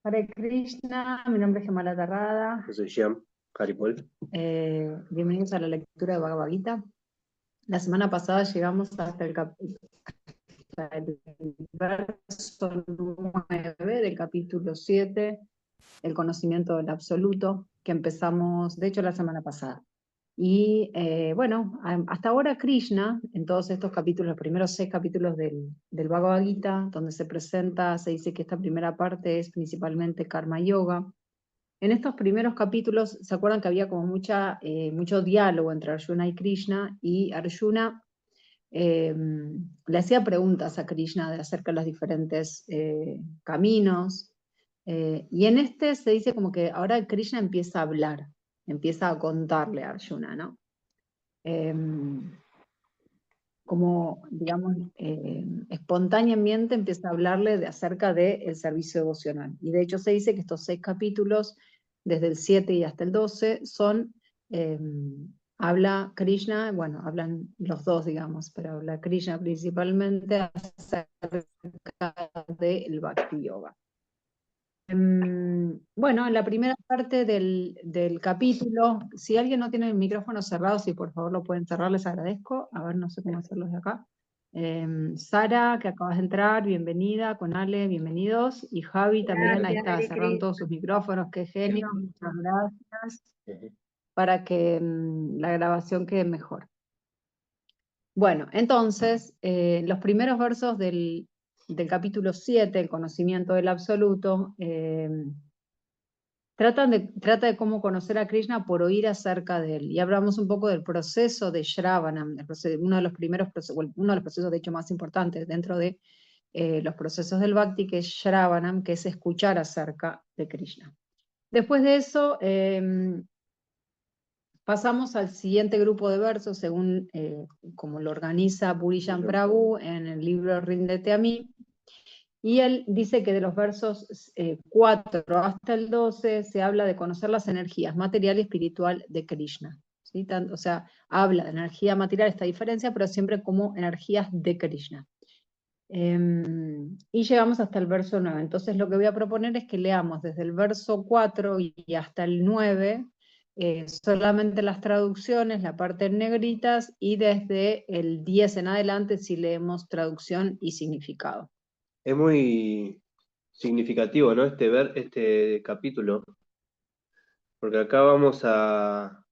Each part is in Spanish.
Hare Krishna, mi nombre es Gemala Tarrada. Yo soy Shyam Haripol. Bienvenidos a la lectura de Bhagavad Gita. La semana pasada llegamos hasta el verso 9 del capítulo 7, el conocimiento del absoluto, que empezamos, de hecho, la semana pasada. Y bueno, hasta ahora Krishna, en todos estos capítulos, los primeros 6 capítulos del Bhagavad Gita, donde se presenta, se dice que esta primera parte es principalmente Karma Yoga. En estos primeros capítulos, ¿se acuerdan que había como mucho diálogo entre Arjuna y Krishna? Y Arjuna le hacía preguntas a Krishna acerca de los diferentes caminos. Y en este se dice como que ahora Krishna empieza a hablar, empieza a contarle a Arjuna, ¿no? Como, digamos, espontáneamente empieza a hablarle acerca del servicio devocional. Y de hecho se dice que estos 6 capítulos, desde el 7 y hasta el 12, habla Krishna, bueno, hablan los dos, digamos, pero habla Krishna principalmente acerca del Bhakti Yoga. Bueno, en la primera parte del capítulo, si alguien no tiene el micrófono cerrado, si por favor lo pueden cerrar, les agradezco. A ver, no sé cómo hacerlo de acá. Sara, que acabas de entrar, bienvenida. Conale, bienvenidos. Y Javi también, ahí está, cerraron todos sus micrófonos, qué genio, muchas gracias. Para que la grabación quede mejor. Bueno, entonces, los primeros versos del capítulo 7, el conocimiento del absoluto, trata de cómo conocer a Krishna por oír acerca de él. Y hablamos un poco del proceso de Shravanam, uno de los procesos de hecho más importantes dentro de los procesos del Bhakti, que es Shravanam, que es escuchar acerca de Krishna. Después de eso, pasamos al siguiente grupo de versos, según como lo organiza Purishan Prabhu en el libro Ríndete a mí. Y él dice que de los versos 4 hasta el 12 se habla de conocer las energías material y espiritual de Krishna. ¿Sí? O sea, habla de energía material, esta diferencia, pero siempre como energías de Krishna. Y llegamos hasta el verso 9. Entonces lo que voy a proponer es que leamos desde el verso 4 y hasta el 9 solamente las traducciones, la parte en negritas, y desde el 10 en adelante si leemos traducción y significado. Es muy significativo, ¿no? Este capítulo, porque acá vamos a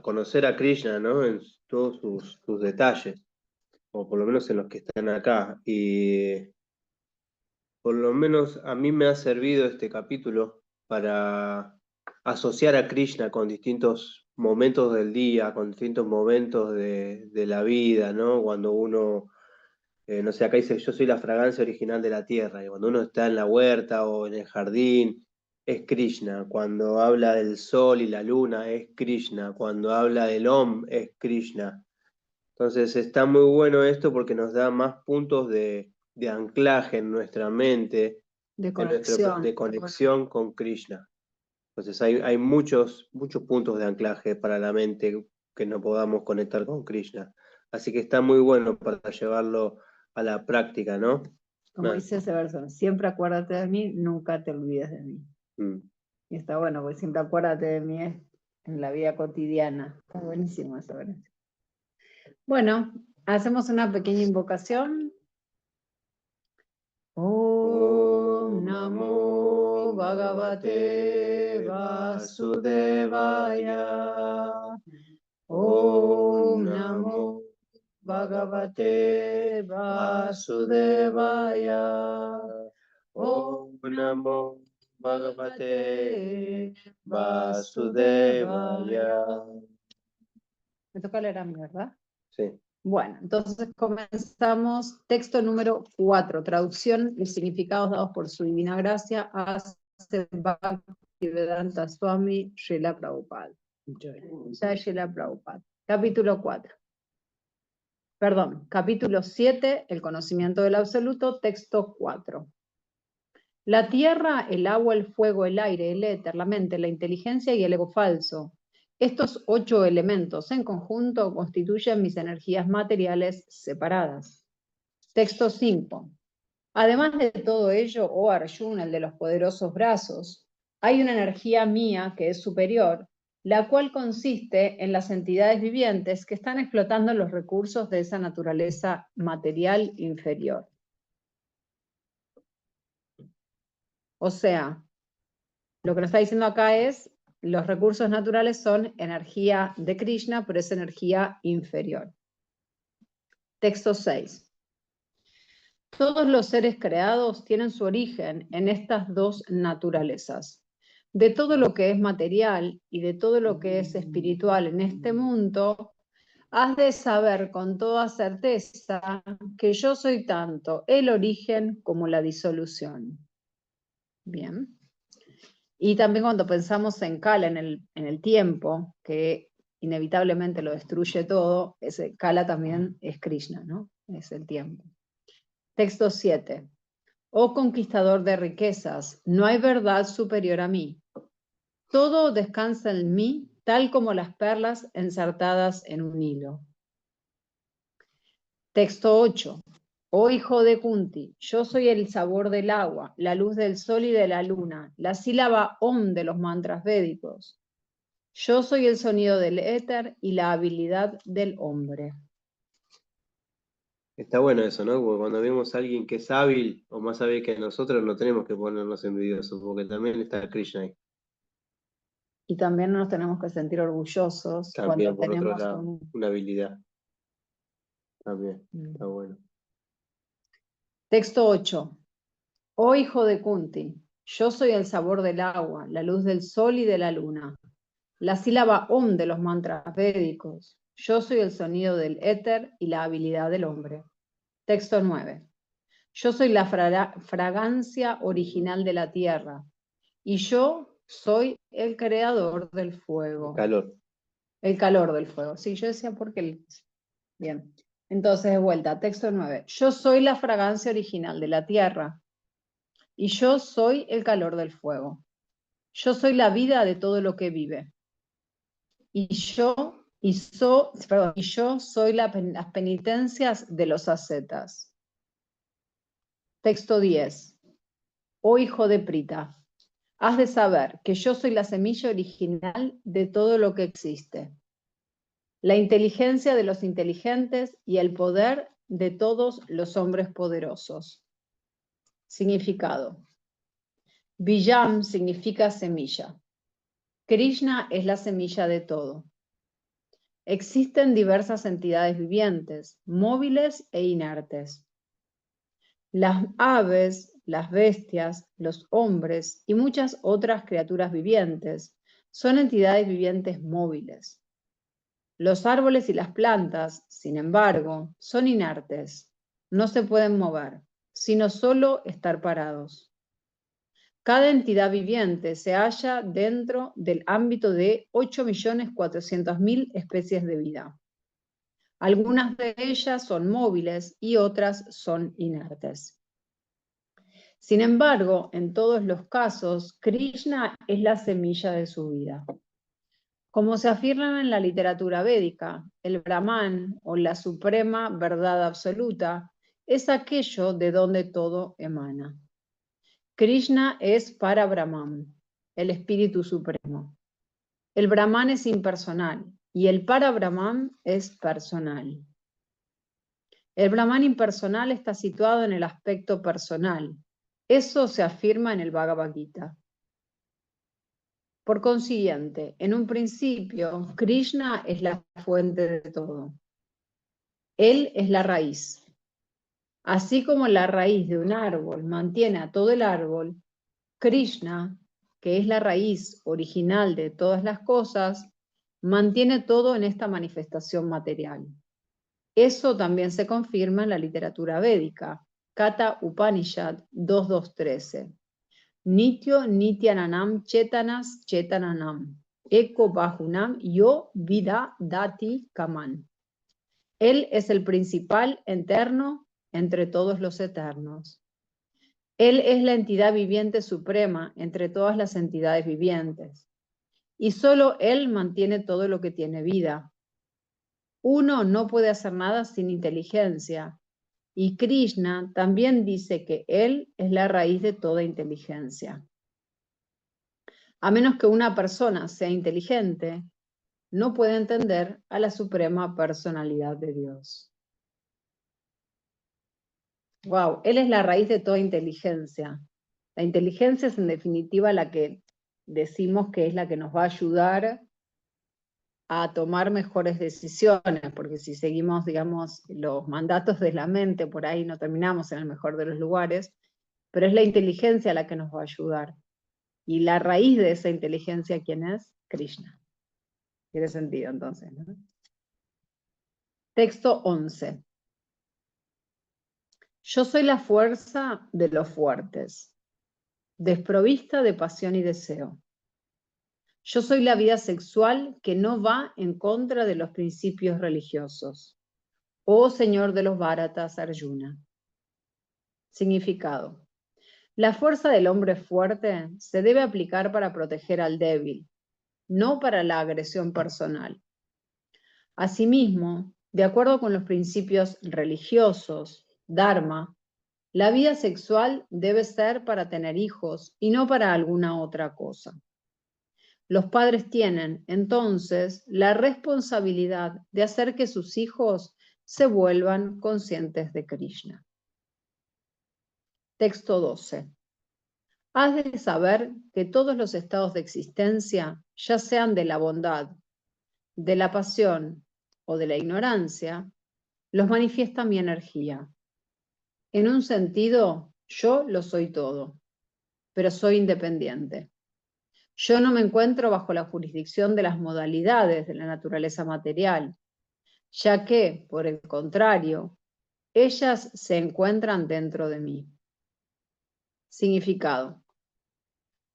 conocer a Krishna, ¿no? En todos sus detalles, o por lo menos en los que están acá. Y por lo menos a mí me ha servido este capítulo para asociar a Krishna con distintos momentos del día, con distintos momentos de la vida, ¿no? Cuando uno, no sé, acá dice, yo soy la fragancia original de la tierra, y cuando uno está en la huerta o en el jardín, es Krishna. Cuando habla del sol y la luna, es Krishna. Cuando habla del Om, es Krishna. Entonces está muy bueno esto porque nos da más puntos de anclaje en nuestra mente, De de conexión con Krishna. Entonces hay muchos puntos de anclaje para la mente que no podamos conectar con Krishna. Así que está muy bueno para llevarlo a la práctica, ¿no? Como dice ese verso, siempre acuérdate de mí, nunca te olvides de mí. Y está bueno, porque siempre acuérdate de mí en la vida cotidiana. Está buenísimo eso, ¿verdad? Bueno, hacemos una pequeña invocación. Om Namo Bhagavate Vasudevaya. Om Namo Bhagavate Vasudevaya. Om Namo Bhagavate Vasudevaya. Me toca leer a mí, ¿verdad? Sí. Bueno, entonces comenzamos. Texto número 4, traducción y significados dados por su divina gracia a Bhaktivedanta Swami Srila Prabhupada. Srila Prabhupada. Capítulo 4. Perdón, capítulo 7, el conocimiento del absoluto, texto 4. La tierra, el agua, el fuego, el aire, el éter, la mente, la inteligencia y el ego falso. Estos 8 elementos en conjunto constituyen mis energías materiales separadas. Texto 5. Además de todo ello, oh Arjuna, el de los poderosos brazos, hay una energía mía que es superior, la cual consiste en las entidades vivientes que están explotando los recursos de esa naturaleza material inferior. O sea, lo que nos está diciendo acá es, los recursos naturales son energía de Krishna, pero es energía inferior. Texto 6. Todos los seres creados tienen su origen en estas dos naturalezas. De todo lo que es material y de todo lo que es espiritual en este mundo, has de saber con toda certeza que yo soy tanto el origen como la disolución. Bien. Y también cuando pensamos en Kala, en el tiempo, que inevitablemente lo destruye todo, ese Kala también es Krishna, ¿no? Es el tiempo. Texto 7. Oh conquistador de riquezas, no hay verdad superior a mí. Todo descansa en mí, tal como las perlas ensartadas en un hilo. Texto 8. Oh hijo de Kunti, yo soy el sabor del agua, la luz del sol y de la luna, la sílaba Om de los mantras védicos. Yo soy el sonido del éter y la habilidad del hombre. Está bueno eso, ¿no? Porque cuando vemos a alguien que es hábil o más hábil que nosotros, no tenemos que ponernos envidiosos, porque también está Krishna ahí. Y también nos tenemos que sentir orgullosos cuando También, por otro tenemos lado, una habilidad. También, está un... bueno. Texto 8. Oh hijo de Kunti, yo soy el sabor del agua, la luz del sol y de la luna, la sílaba Om de los mantras védicos. Yo soy el sonido del éter y la habilidad del hombre. Texto 9. Yo soy la fragancia original de la tierra y yo soy el creador del El fuego. calor. El calor del fuego. Sí, yo decía porque... Bien. Entonces, de vuelta, texto 9. Yo soy la fragancia original de la tierra y yo soy el calor del fuego. Yo soy la vida de todo lo que vive. Y yo soy las penitencias de los ascetas. Texto 10. Oh hijo de Prita, has de saber que yo soy la semilla original de todo lo que existe, la inteligencia de los inteligentes y el poder de todos los hombres poderosos. Significado. Vijam significa semilla. Krishna es la semilla de todo. Existen diversas entidades vivientes, móviles e inertes. Las aves, las bestias, los hombres y muchas otras criaturas vivientes son entidades vivientes móviles. Los árboles y las plantas, sin embargo, son inertes. No se pueden mover, sino solo estar parados. Cada entidad viviente se halla dentro del ámbito de 8.400.000 especies de vida. Algunas de ellas son móviles y otras son inertes. Sin embargo, en todos los casos, Krishna es la semilla de su vida. Como se afirma en la literatura védica, el Brahman, o la suprema verdad absoluta, es aquello de donde todo emana. Krishna es para Brahman, el espíritu supremo. El Brahman es impersonal y el para Brahman es personal. El Brahman impersonal está situado en el aspecto personal. Eso se afirma en el Bhagavad Gita. Por consiguiente, en un principio, Krishna es la fuente de todo. Él es la raíz. Así como la raíz de un árbol mantiene a todo el árbol, Krishna, que es la raíz original de todas las cosas, mantiene todo en esta manifestación material. Eso también se confirma en la literatura védica, Kata Upanishad 2.2.13. Nityo Nityananam Chetanas Chetananam. Eko Bahunam Yo Vida Dati Kaman. Él es el principal eterno entre todos los eternos. Él es la entidad viviente suprema entre todas las entidades vivientes. Y solo Él mantiene todo lo que tiene vida. Uno no puede hacer nada sin inteligencia. Y Krishna también dice que él es la raíz de toda inteligencia. A menos que una persona sea inteligente, no puede entender a la suprema personalidad de Dios. Wow, él es la raíz de toda inteligencia. La inteligencia es en definitiva la que decimos que es la que nos va a ayudar a tomar mejores decisiones, porque si seguimos, digamos, los mandatos de la mente, por ahí no terminamos en el mejor de los lugares, pero es la inteligencia la que nos va a ayudar. Y la raíz de esa inteligencia, ¿quién es? Krishna. Tiene sentido entonces, ¿no? Texto 11. Yo soy la fuerza de los fuertes, desprovista de pasión y deseo. Yo soy la vida sexual que no va en contra de los principios religiosos. Oh Señor de los Bharatas, Arjuna. Significado. La fuerza del hombre fuerte se debe aplicar para proteger al débil, no para la agresión personal. Asimismo, de acuerdo con los principios religiosos, Dharma, la vida sexual debe ser para tener hijos y no para alguna otra cosa. Los padres tienen, entonces, la responsabilidad de hacer que sus hijos se vuelvan conscientes de Krishna. Texto 12. Has de saber que todos los estados de existencia, ya sean de la bondad, de la pasión o de la ignorancia, los manifiesta mi energía. En un sentido, yo lo soy todo, pero soy independiente. Yo no me encuentro bajo la jurisdicción de las modalidades de la naturaleza material, ya que, por el contrario, ellas se encuentran dentro de mí. Significado.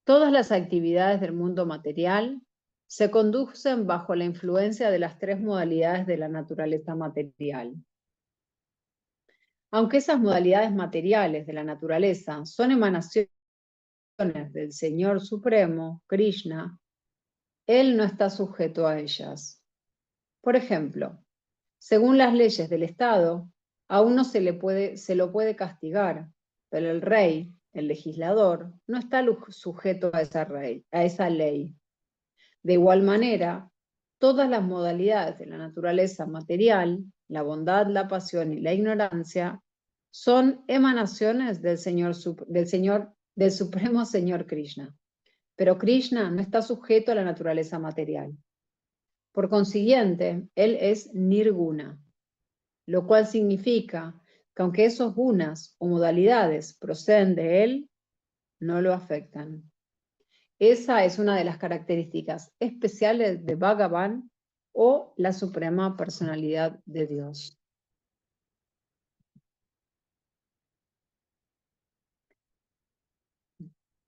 Todas las actividades del mundo material se conducen bajo la influencia de las tres modalidades de la naturaleza material. Aunque esas modalidades materiales de la naturaleza son emanaciones del Señor Supremo, Krishna, Él no está sujeto a ellas. Por ejemplo, según las leyes del Estado, a uno se lo puede castigar, pero el rey, el legislador, no está sujeto a esa ley. De igual manera, todas las modalidades de la naturaleza material, la bondad, la pasión y la ignorancia, son emanaciones del Supremo Señor Krishna. Pero Krishna no está sujeto a la naturaleza material. Por consiguiente, él es nirguna, lo cual significa que aunque esos gunas o modalidades proceden de él, no lo afectan. Esa es una de las características especiales de Bhagavan o la suprema personalidad de Dios.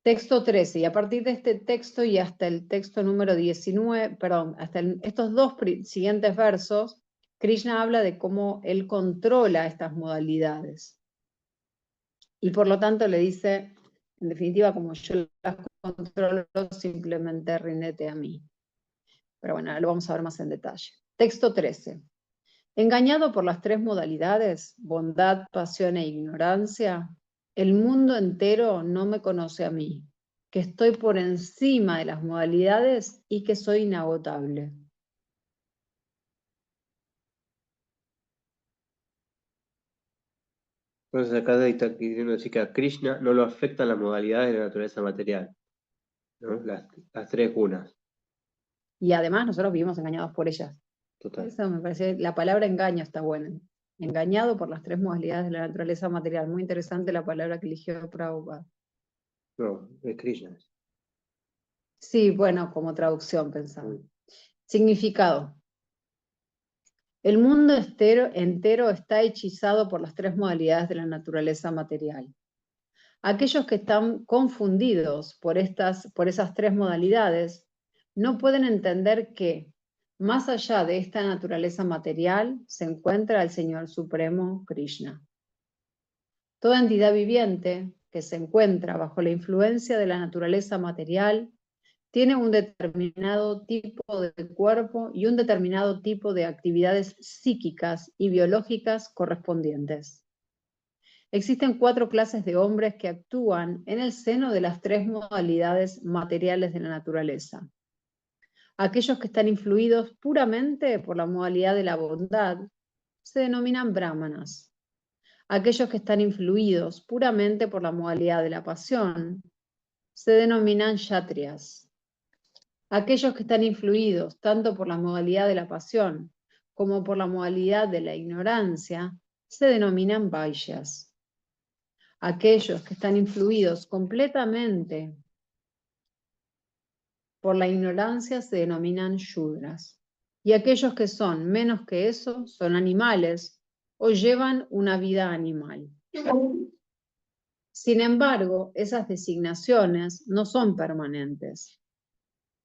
Texto 13, y a partir de este texto y hasta el texto número 19, perdón, hasta estos dos siguientes versos, Krishna habla de cómo él controla estas modalidades. Y por lo tanto le dice, en definitiva, como yo las controlo, simplemente rinete a mí. Pero bueno, lo vamos a ver más en detalle. Texto 13. Engañado por las tres modalidades, bondad, pasión e ignorancia, el mundo entero no me conoce a mí, que estoy por encima de las modalidades y que soy inagotable. Entonces acá está queriendo decir que a Krishna no lo afectan las modalidades de la naturaleza material, ¿no? Las tres gunas. Y además nosotros vivimos engañados por ellas. Total. Eso me parece, la palabra engaño está buena. Engañado por las tres modalidades de la naturaleza material. Muy interesante la palabra que eligió Prabhupada. No, es Krishna. Sí, bueno, como traducción pensaba. Significado. El mundo entero está hechizado por las tres modalidades de la naturaleza material. Aquellos que están confundidos por esas tres modalidades no pueden entender que, más allá de esta naturaleza material, se encuentra el Señor Supremo Krishna. Toda entidad viviente que se encuentra bajo la influencia de la naturaleza material tiene un determinado tipo de cuerpo y un determinado tipo de actividades psíquicas y biológicas correspondientes. Existen 4 clases de hombres que actúan en el seno de las 3 modalidades materiales de la naturaleza. Aquellos que están influidos puramente por la modalidad de la bondad se denominan brahmanas. Aquellos que están influidos puramente por la modalidad de la pasión se denominan kshatriyas. Aquellos que están influidos tanto por la modalidad de la pasión como por la modalidad de la ignorancia se denominan vaishyas. Aquellos que están influidos completamente por la ignorancia se denominan shudras. Y aquellos que son menos que eso son animales o llevan una vida animal. Sin embargo, esas designaciones no son permanentes.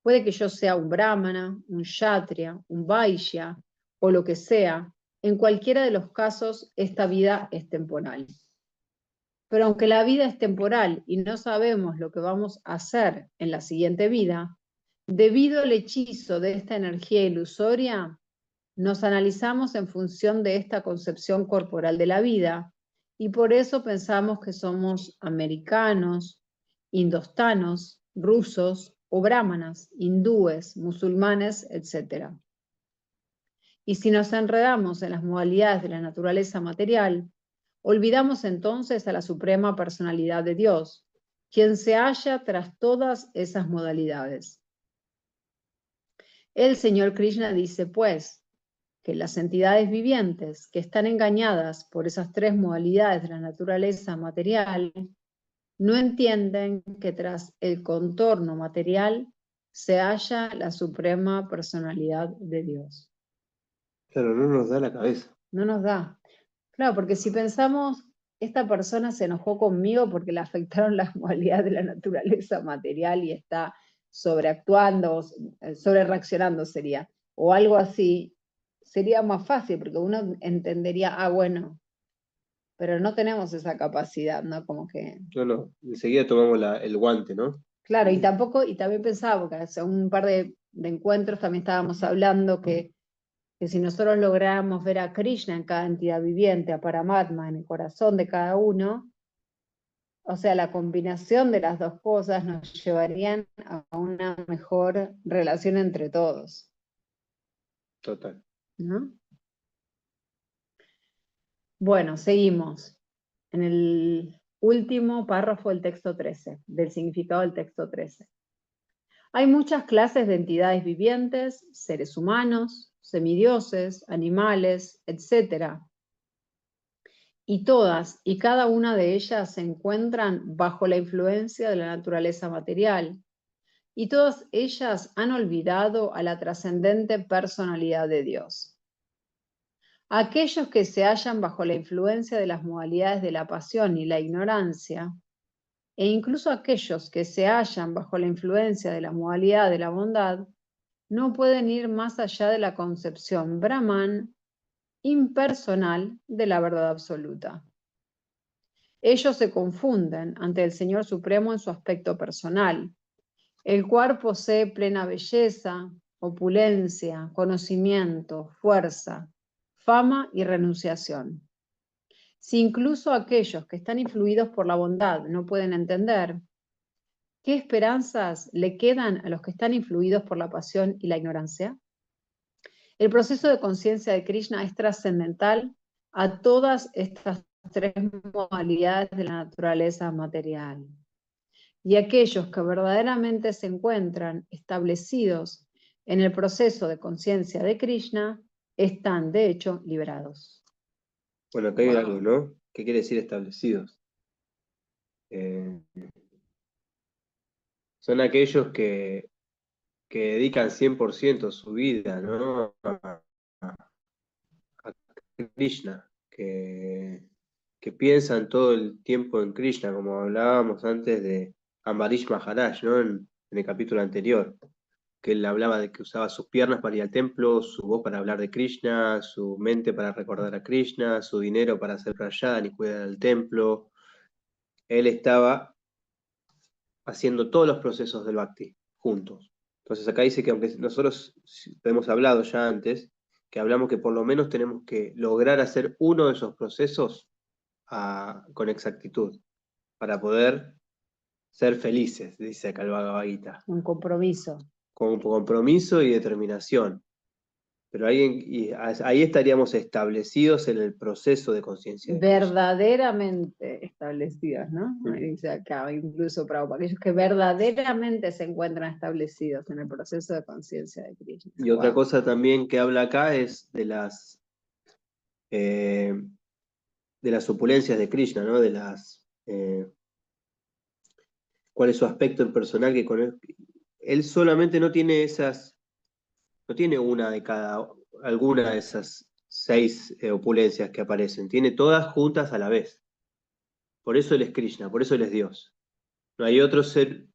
Puede que yo sea un brahmana, un kshatriya, un vaishya o lo que sea. En cualquiera de los casos, esta vida es temporal. Pero aunque la vida es temporal y no sabemos lo que vamos a hacer en la siguiente vida, debido al hechizo de esta energía ilusoria, nos analizamos en función de esta concepción corporal de la vida y por eso pensamos que somos americanos, indostanos, rusos o brahmanas, hindúes, musulmanes, etc. Y si nos enredamos en las modalidades de la naturaleza material, olvidamos entonces a la suprema personalidad de Dios, quien se halla tras todas esas modalidades. El Señor Krishna dice, pues, que las entidades vivientes que están engañadas por esas 3 modalidades de la naturaleza material no entienden que tras el contorno material se halla la suprema personalidad de Dios. Claro, no nos da la cabeza. No nos da. Claro, porque si pensamos, esta persona se enojó conmigo porque le afectaron las modalidades de la naturaleza material y está sobreactuando, sobre reaccionando sería, o algo así, sería más fácil porque uno entendería, ah, bueno, pero no tenemos esa capacidad, ¿no? Como que... No, enseguida tomamos el guante, ¿no? Claro, y también pensaba, porque hace un par de encuentros también estábamos hablando que si nosotros lográramos ver a Krishna en cada entidad viviente, a Paramatma en el corazón de cada uno, o sea, la combinación de las dos cosas nos llevarían a una mejor relación entre todos, Total. ¿no? Bueno, seguimos en el último párrafo del texto 13, del significado del texto 13. Hay muchas clases de entidades vivientes, seres humanos, semidioses, animales, etc. Y todas y cada una de ellas se encuentran bajo la influencia de la naturaleza material, y todas ellas han olvidado a la trascendente personalidad de Dios. Aquellos que se hallan bajo la influencia de las modalidades de la pasión y la ignorancia, e incluso aquellos que se hallan bajo la influencia de la modalidad de la bondad, no pueden ir más allá de la concepción Brahman impersonal de la verdad absoluta. Ellos se confunden ante el Señor Supremo en su aspecto personal, el cual posee plena belleza, opulencia, conocimiento, fuerza, fama y renunciación. Si incluso aquellos que están influidos por la bondad no pueden entender, ¿qué esperanzas le quedan a los que están influidos por la pasión y la ignorancia? El proceso de conciencia de Krishna es trascendental a todas estas 3 modalidades de la naturaleza material. Y aquellos que verdaderamente se encuentran establecidos en el proceso de conciencia de Krishna están, de hecho, liberados. Bueno, acá hay algo, ¿no? ¿Qué quiere decir establecidos? Son aquellos que dedican 100% su vida, ¿no? A Krishna, que piensan todo el tiempo en Krishna, como hablábamos antes de Ambarish Maharaj, ¿no? En el capítulo anterior, que él hablaba de que usaba sus piernas para ir al templo, su voz para hablar de Krishna, su mente para recordar a Krishna, su dinero para hacer prayan y cuidar al templo. Él estaba haciendo todos los procesos del Bhakti juntos. Entonces acá dice que aunque nosotros hemos hablado ya antes, que hablamos que por lo menos tenemos que lograr hacer uno de esos procesos con exactitud, para poder ser felices, dice acá el Bhagavad Gita. Un compromiso. Con compromiso y determinación. Pero ahí estaríamos establecidos en el proceso de conciencia de Krishna. Verdaderamente establecidos, ¿no? Dice acá, incluso para aquellos que verdaderamente se encuentran establecidos en el proceso de conciencia de Krishna. Y otra cosa también que habla acá es de las opulencias de Krishna, ¿no? Cuál es su aspecto en personal, que con él solamente no tiene no tiene alguna de esas 6 opulencias que aparecen, tiene todas juntas a la vez. Por eso él es Krishna, por eso él es Dios. No hay otro ser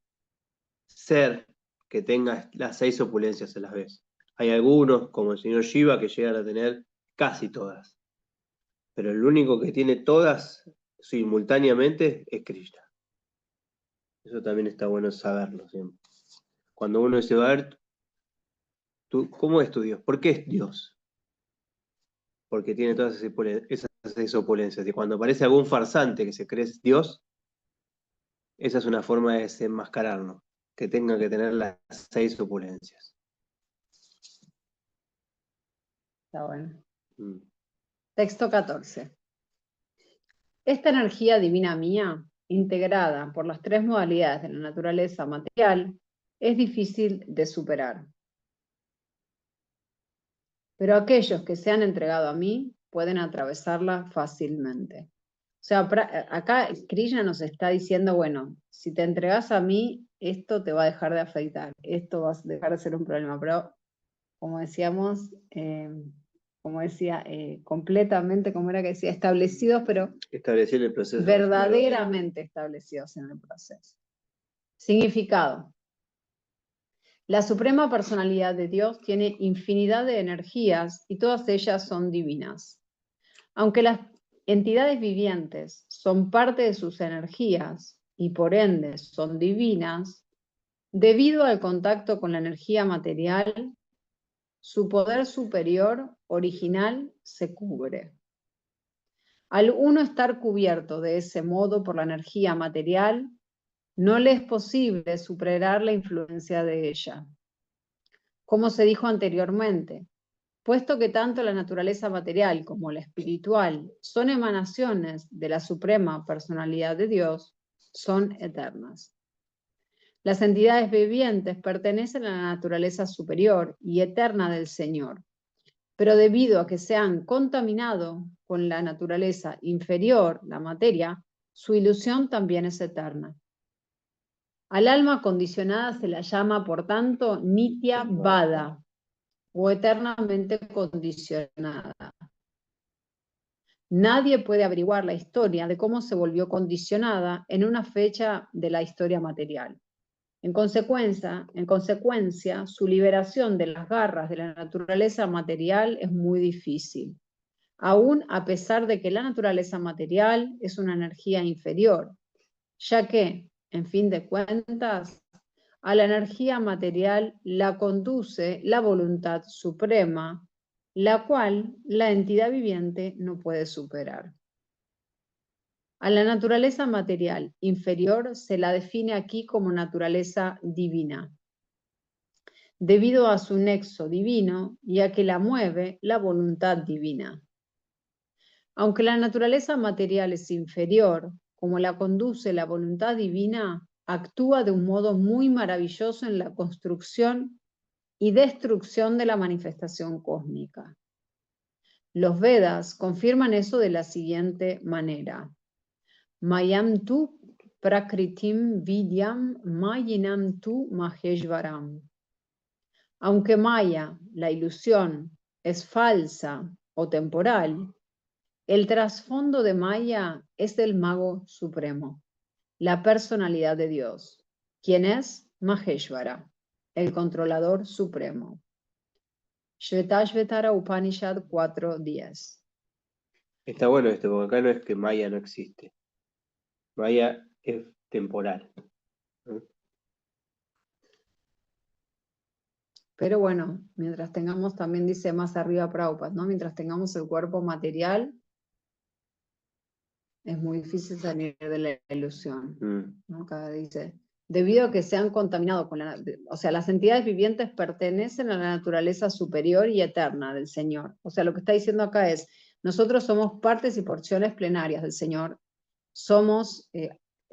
que tenga las 6 opulencias a la vez. Hay algunos, como el señor Shiva, que llegan a tener casi todas. Pero el único que tiene todas simultáneamente es Krishna. Eso también está bueno saberlo siempre. Cuando uno dice, a ver, ¿cómo es tu Dios? ¿Por qué es Dios? Porque tiene todas esas 6 opulencias. Y cuando aparece algún farsante que se cree Dios, esa es una forma de desenmascararlo, que tenga que tener las 6 opulencias. Está bueno. Texto 14. Esta energía divina mía, integrada por las 3 modalidades de la naturaleza material, es difícil de superar. Pero aquellos que se han entregado a mí pueden atravesarla fácilmente. O sea, acá Krishna nos está diciendo, bueno, si te entregas a mí, esto te va a dejar de afectar, esto va a dejar de ser un problema, pero como decíamos, como decía, completamente, como era que decía, establecidos, pero Establecer el proceso. Verdaderamente establecidos en el proceso. Significado. La Suprema Personalidad de Dios tiene infinidad de energías y todas ellas son divinas. Aunque las entidades vivientes son parte de sus energías y por ende son divinas, debido al contacto con la energía material, su poder superior original se cubre. Al uno estar cubierto de ese modo por la energía material, no le es posible superar la influencia de ella. Como se dijo anteriormente, puesto que tanto la naturaleza material como la espiritual son emanaciones de la Suprema Personalidad de Dios, son eternas. Las entidades vivientes pertenecen a la naturaleza superior y eterna del Señor, pero debido a que se han contaminado con la naturaleza inferior, la materia, su ilusión también es eterna. Al alma condicionada se la llama, por tanto, Nitya Vada, o eternamente condicionada. Nadie puede averiguar la historia de cómo se volvió condicionada en una fecha de la historia material. En consecuencia, su liberación de las garras de la naturaleza material es muy difícil, aún a pesar de que la naturaleza material es una energía inferior, ya que, en fin de cuentas, a la energía material la conduce la voluntad suprema, la cual la entidad viviente no puede superar. A la naturaleza material inferior se la define aquí como naturaleza divina, debido a su nexo divino y a que la mueve la voluntad divina. Aunque la naturaleza material es inferior, como la conduce la voluntad divina, actúa de un modo muy maravilloso en la construcción y destrucción de la manifestación cósmica. Los Vedas confirman eso de la siguiente manera. Mayam tu prakritim vidyam mayinam tu maheshvaram. Aunque Maya, la ilusión, es falsa o temporal, el trasfondo de Maya es del Mago Supremo, la personalidad de Dios, quien es Maheshvara, el controlador supremo. Shvetashvetara Upanishad 4.10. Está bueno esto, porque acá no es que Maya no existe. Maya es temporal. ¿No? Pero bueno, mientras tengamos, también dice más arriba Prabhupada, ¿no? Mientras tengamos el cuerpo material, es muy difícil salir de la ilusión. Mm. ¿No? Acá dice, debido a que se han contaminado con o sea, las entidades vivientes pertenecen a la naturaleza superior y eterna del Señor. O sea, lo que está diciendo acá es, nosotros somos partes y porciones plenarias del Señor,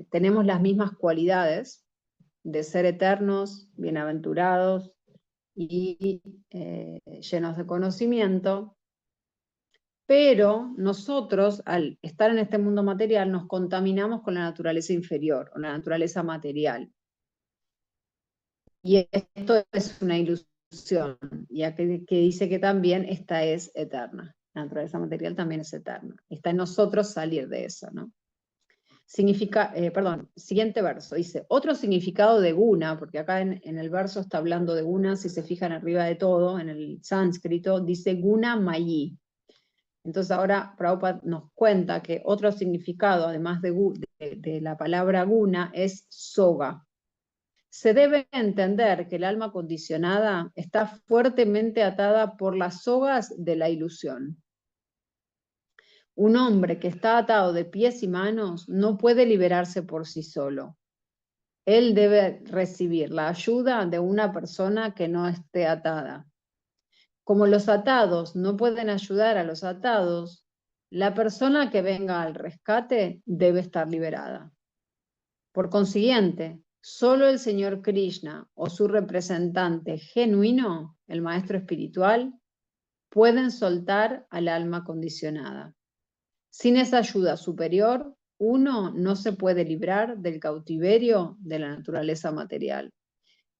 tenemos las mismas cualidades de ser eternos, bienaventurados y llenos de conocimiento, pero nosotros, al estar en este mundo material, nos contaminamos con la naturaleza inferior, o la naturaleza material. Y esto es una ilusión, ya que dice que también esta es eterna. La naturaleza material también es eterna. Está en nosotros salir de eso, ¿no? Siguiente verso, dice, otro significado de guna, porque acá en el verso está hablando de guna, si se fijan arriba de todo, en el sánscrito, dice guna mayi. Entonces ahora Prabhupada nos cuenta que otro significado, además de la palabra guna, es soga. Se debe entender que el alma condicionada está fuertemente atada por las sogas de la ilusión. Un hombre que está atado de pies y manos no puede liberarse por sí solo. Él debe recibir la ayuda de una persona que no esté atada. Como los atados no pueden ayudar a los atados, la persona que venga al rescate debe estar liberada. Por consiguiente, solo el Señor Krishna o su representante genuino, el maestro espiritual, pueden soltar al alma condicionada. Sin esa ayuda superior, uno no se puede librar del cautiverio de la naturaleza material.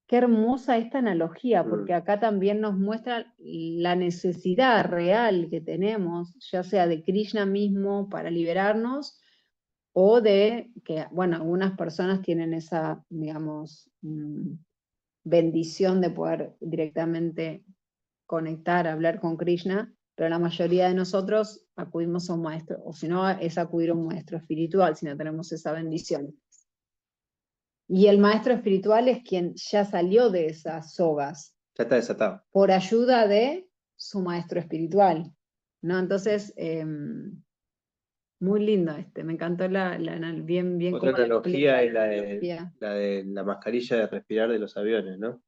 Qué hermosa esta analogía, porque acá también nos muestra la necesidad real que tenemos, ya sea de Krishna mismo para liberarnos, o de que, bueno, algunas personas tienen esa, digamos, bendición de poder directamente conectar, hablar con Krishna, pero la mayoría de nosotros acudimos a un maestro, o si no, es acudir a un maestro espiritual, si no tenemos esa bendición. Y el maestro espiritual es quien ya salió de esas sogas. Ya está desatado. Por ayuda de su maestro espiritual, ¿no? Entonces, muy lindo me encantó bien Otra analogía es la analogía. de la mascarilla de respirar de los aviones, ¿no?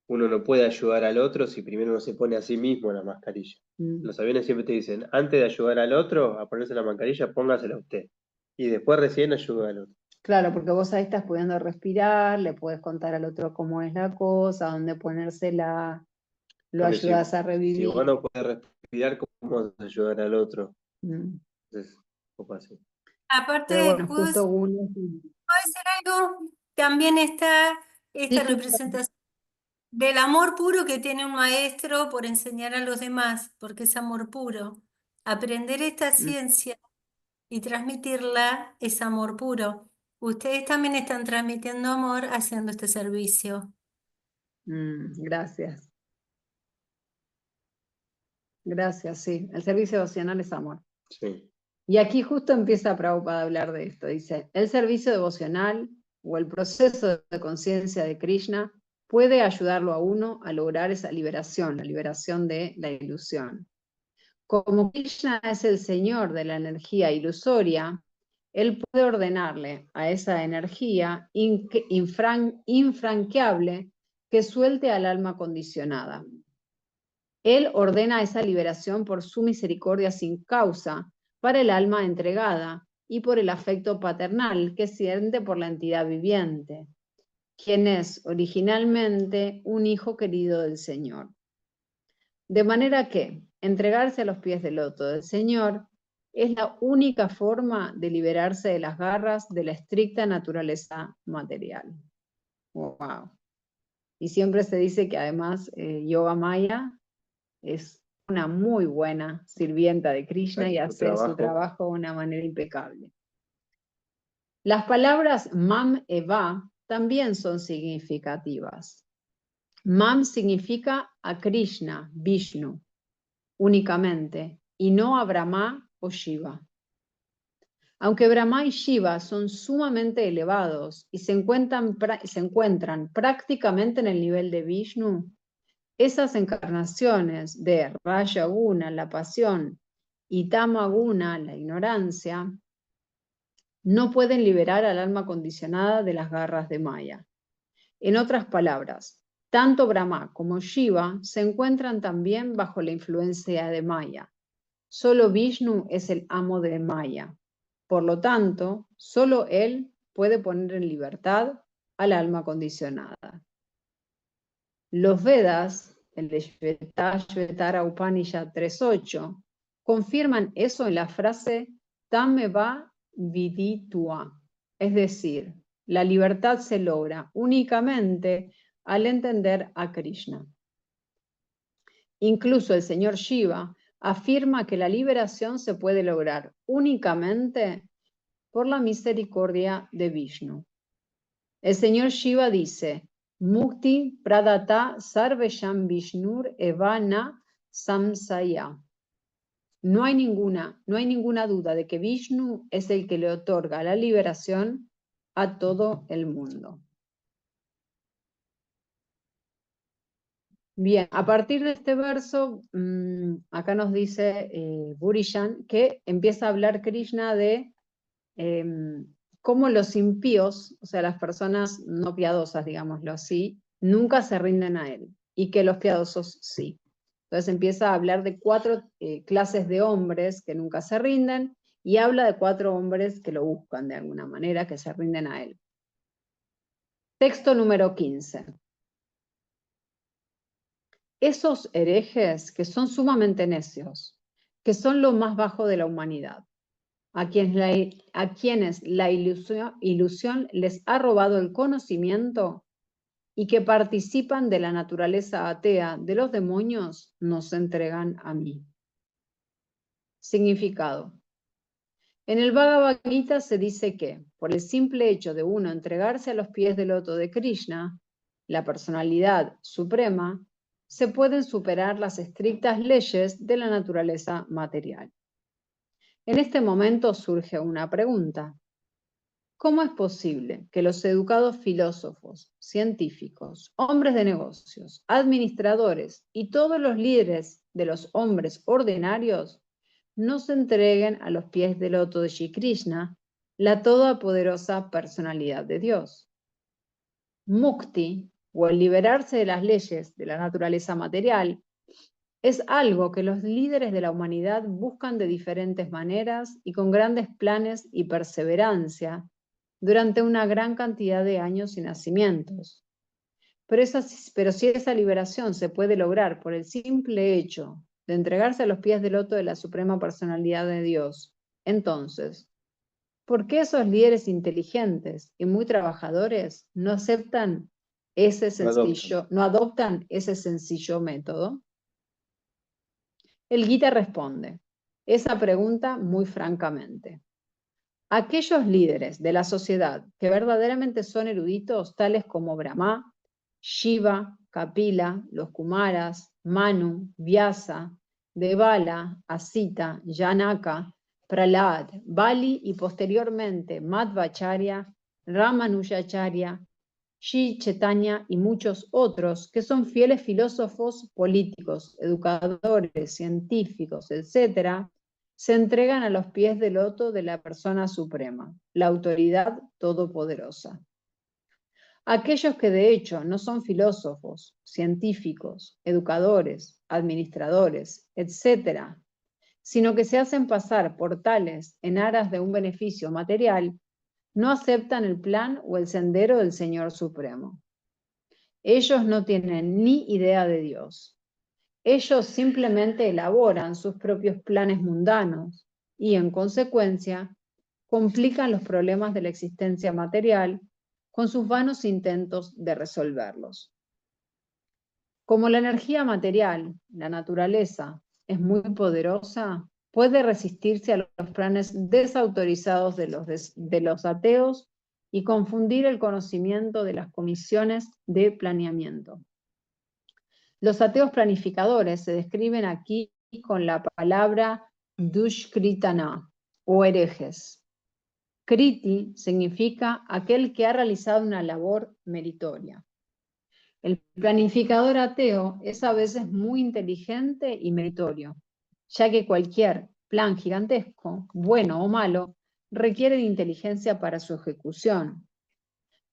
Uno no puede ayudar al otro si primero no se pone a sí mismo la mascarilla. Los aviones siempre te dicen, antes de ayudar al otro a ponerse la mascarilla, póngasela a usted. Y después recién ayuda al otro. Claro, porque vos ahí estás pudiendo respirar, le puedes contar al otro cómo es la cosa, dónde ponérsela, lo Porque ayudas a si revivir. vos no podés respirar, ¿cómo vas a ayudar al otro? Mm. Entonces, ¿cómo así? Pero Aparte, bueno, ¿puedo justo uno. decir algo? También está esta Sí, representación del amor puro que tiene un maestro por enseñar a los demás, porque es amor puro. Aprender esta ciencia y transmitirla es amor puro. Ustedes también están transmitiendo amor haciendo este servicio. Gracias. Gracias, sí. El servicio devocional es amor. Sí. Y aquí justo empieza Prabhupada a hablar de esto. Dice, el servicio devocional o el proceso de conciencia de Krishna puede ayudarlo a uno a lograr esa liberación, la liberación de la ilusión. Como Krishna es el señor de la energía ilusoria, él puede ordenarle a esa energía infranqueable que suelte al alma condicionada. Él ordena esa liberación por su misericordia sin causa para el alma entregada y por el afecto paternal que siente por la entidad viviente, quien es originalmente un hijo querido del Señor. De manera que entregarse a los pies del loto del Señor es la única forma de liberarse de las garras de la estricta naturaleza material. Wow. Y siempre se dice que además Yoga Maya es una muy buena sirvienta de Krishna y hace su trabajo de una manera impecable. Las palabras mam e va también son significativas. Mam significa a Krishna, Vishnu, únicamente, y no a Brahma o Shiva. Aunque Brahma y Shiva son sumamente elevados y se encuentran prácticamente en el nivel de Vishnu, esas encarnaciones de Rajaguna, la pasión, y tamaguna, la ignorancia, no pueden liberar al alma condicionada de las garras de Maya. En otras palabras, tanto Brahma como Shiva se encuentran también bajo la influencia de Maya. Solo Vishnu es el amo de Maya. Por lo tanto, solo él puede poner en libertad al alma condicionada. Los Vedas, el Shvetashvetara Upanishad 3.8, confirman eso en la frase Tameva Viditua, es decir, la libertad se logra únicamente al entender a Krishna. Incluso el señor Shiva afirma que la liberación se puede lograr únicamente por la misericordia de Vishnu. El señor Shiva dice, Mukti pradata sarvesham Vishnur evana samsaya. No hay ninguna duda de que Vishnu es el que le otorga la liberación a todo el mundo. Bien, a partir de este verso, acá nos dice Burishan que empieza a hablar Krishna de cómo los impíos, o sea, las personas no piadosas, digámoslo así, nunca se rinden a él, y que los piadosos sí. Entonces empieza a hablar de 4 clases de hombres que nunca se rinden, y habla de 4 hombres que lo buscan de alguna manera, que se rinden a él. Texto número 15. Esos herejes que son sumamente necios, que son lo más bajo de la humanidad, a quienes la ilusión les ha robado el conocimiento y que participan de la naturaleza atea de los demonios, nos entregan a mí. Significado. En el Bhagavad Gita se dice que, por el simple hecho de uno entregarse a los pies del loto de Krishna, la personalidad suprema, se pueden superar las estrictas leyes de la naturaleza material. En este momento surge una pregunta. ¿Cómo es posible que los educados filósofos, científicos, hombres de negocios, administradores y todos los líderes de los hombres ordinarios no se entreguen a los pies del loto de Shri Krishna, la todopoderosa personalidad de Dios? Mukti, o el liberarse de las leyes de la naturaleza material, es algo que los líderes de la humanidad buscan de diferentes maneras y con grandes planes y perseverancia durante una gran cantidad de años y nacimientos. Pero si esa liberación se puede lograr por el simple hecho de entregarse a los pies del loto de la Suprema Personalidad de Dios, entonces, ¿por qué esos líderes inteligentes y muy trabajadores no adoptan ese sencillo método? El Gita responde esa pregunta muy francamente. Aquellos líderes de la sociedad que verdaderamente son eruditos, tales como Brahma, Shiva, Kapila, los Kumaras, Manu, Vyasa, Devala, Asita, Janaka, Prahlad, Bali y posteriormente Madhvacharya, Ramanujacharya, Shri Chaitanya y muchos otros que son fieles filósofos, políticos, educadores, científicos, etc., se entregan a los pies del loto de la persona suprema, la autoridad todopoderosa. Aquellos que de hecho no son filósofos, científicos, educadores, administradores, etc., sino que se hacen pasar por tales en aras de un beneficio material, no aceptan el plan o el sendero del Señor Supremo. Ellos no tienen ni idea de Dios. Ellos simplemente elaboran sus propios planes mundanos y, en consecuencia, complican los problemas de la existencia material con sus vanos intentos de resolverlos. Como la energía material, la naturaleza, es muy poderosa, puede resistirse a los planes desautorizados de los ateos y confundir el conocimiento de las comisiones de planeamiento. Los ateos planificadores se describen aquí con la palabra dushkritana, o herejes. Kriti significa aquel que ha realizado una labor meritoria. El planificador ateo es a veces muy inteligente y meritorio, ya que cualquier plan gigantesco, bueno o malo, requiere de inteligencia para su ejecución.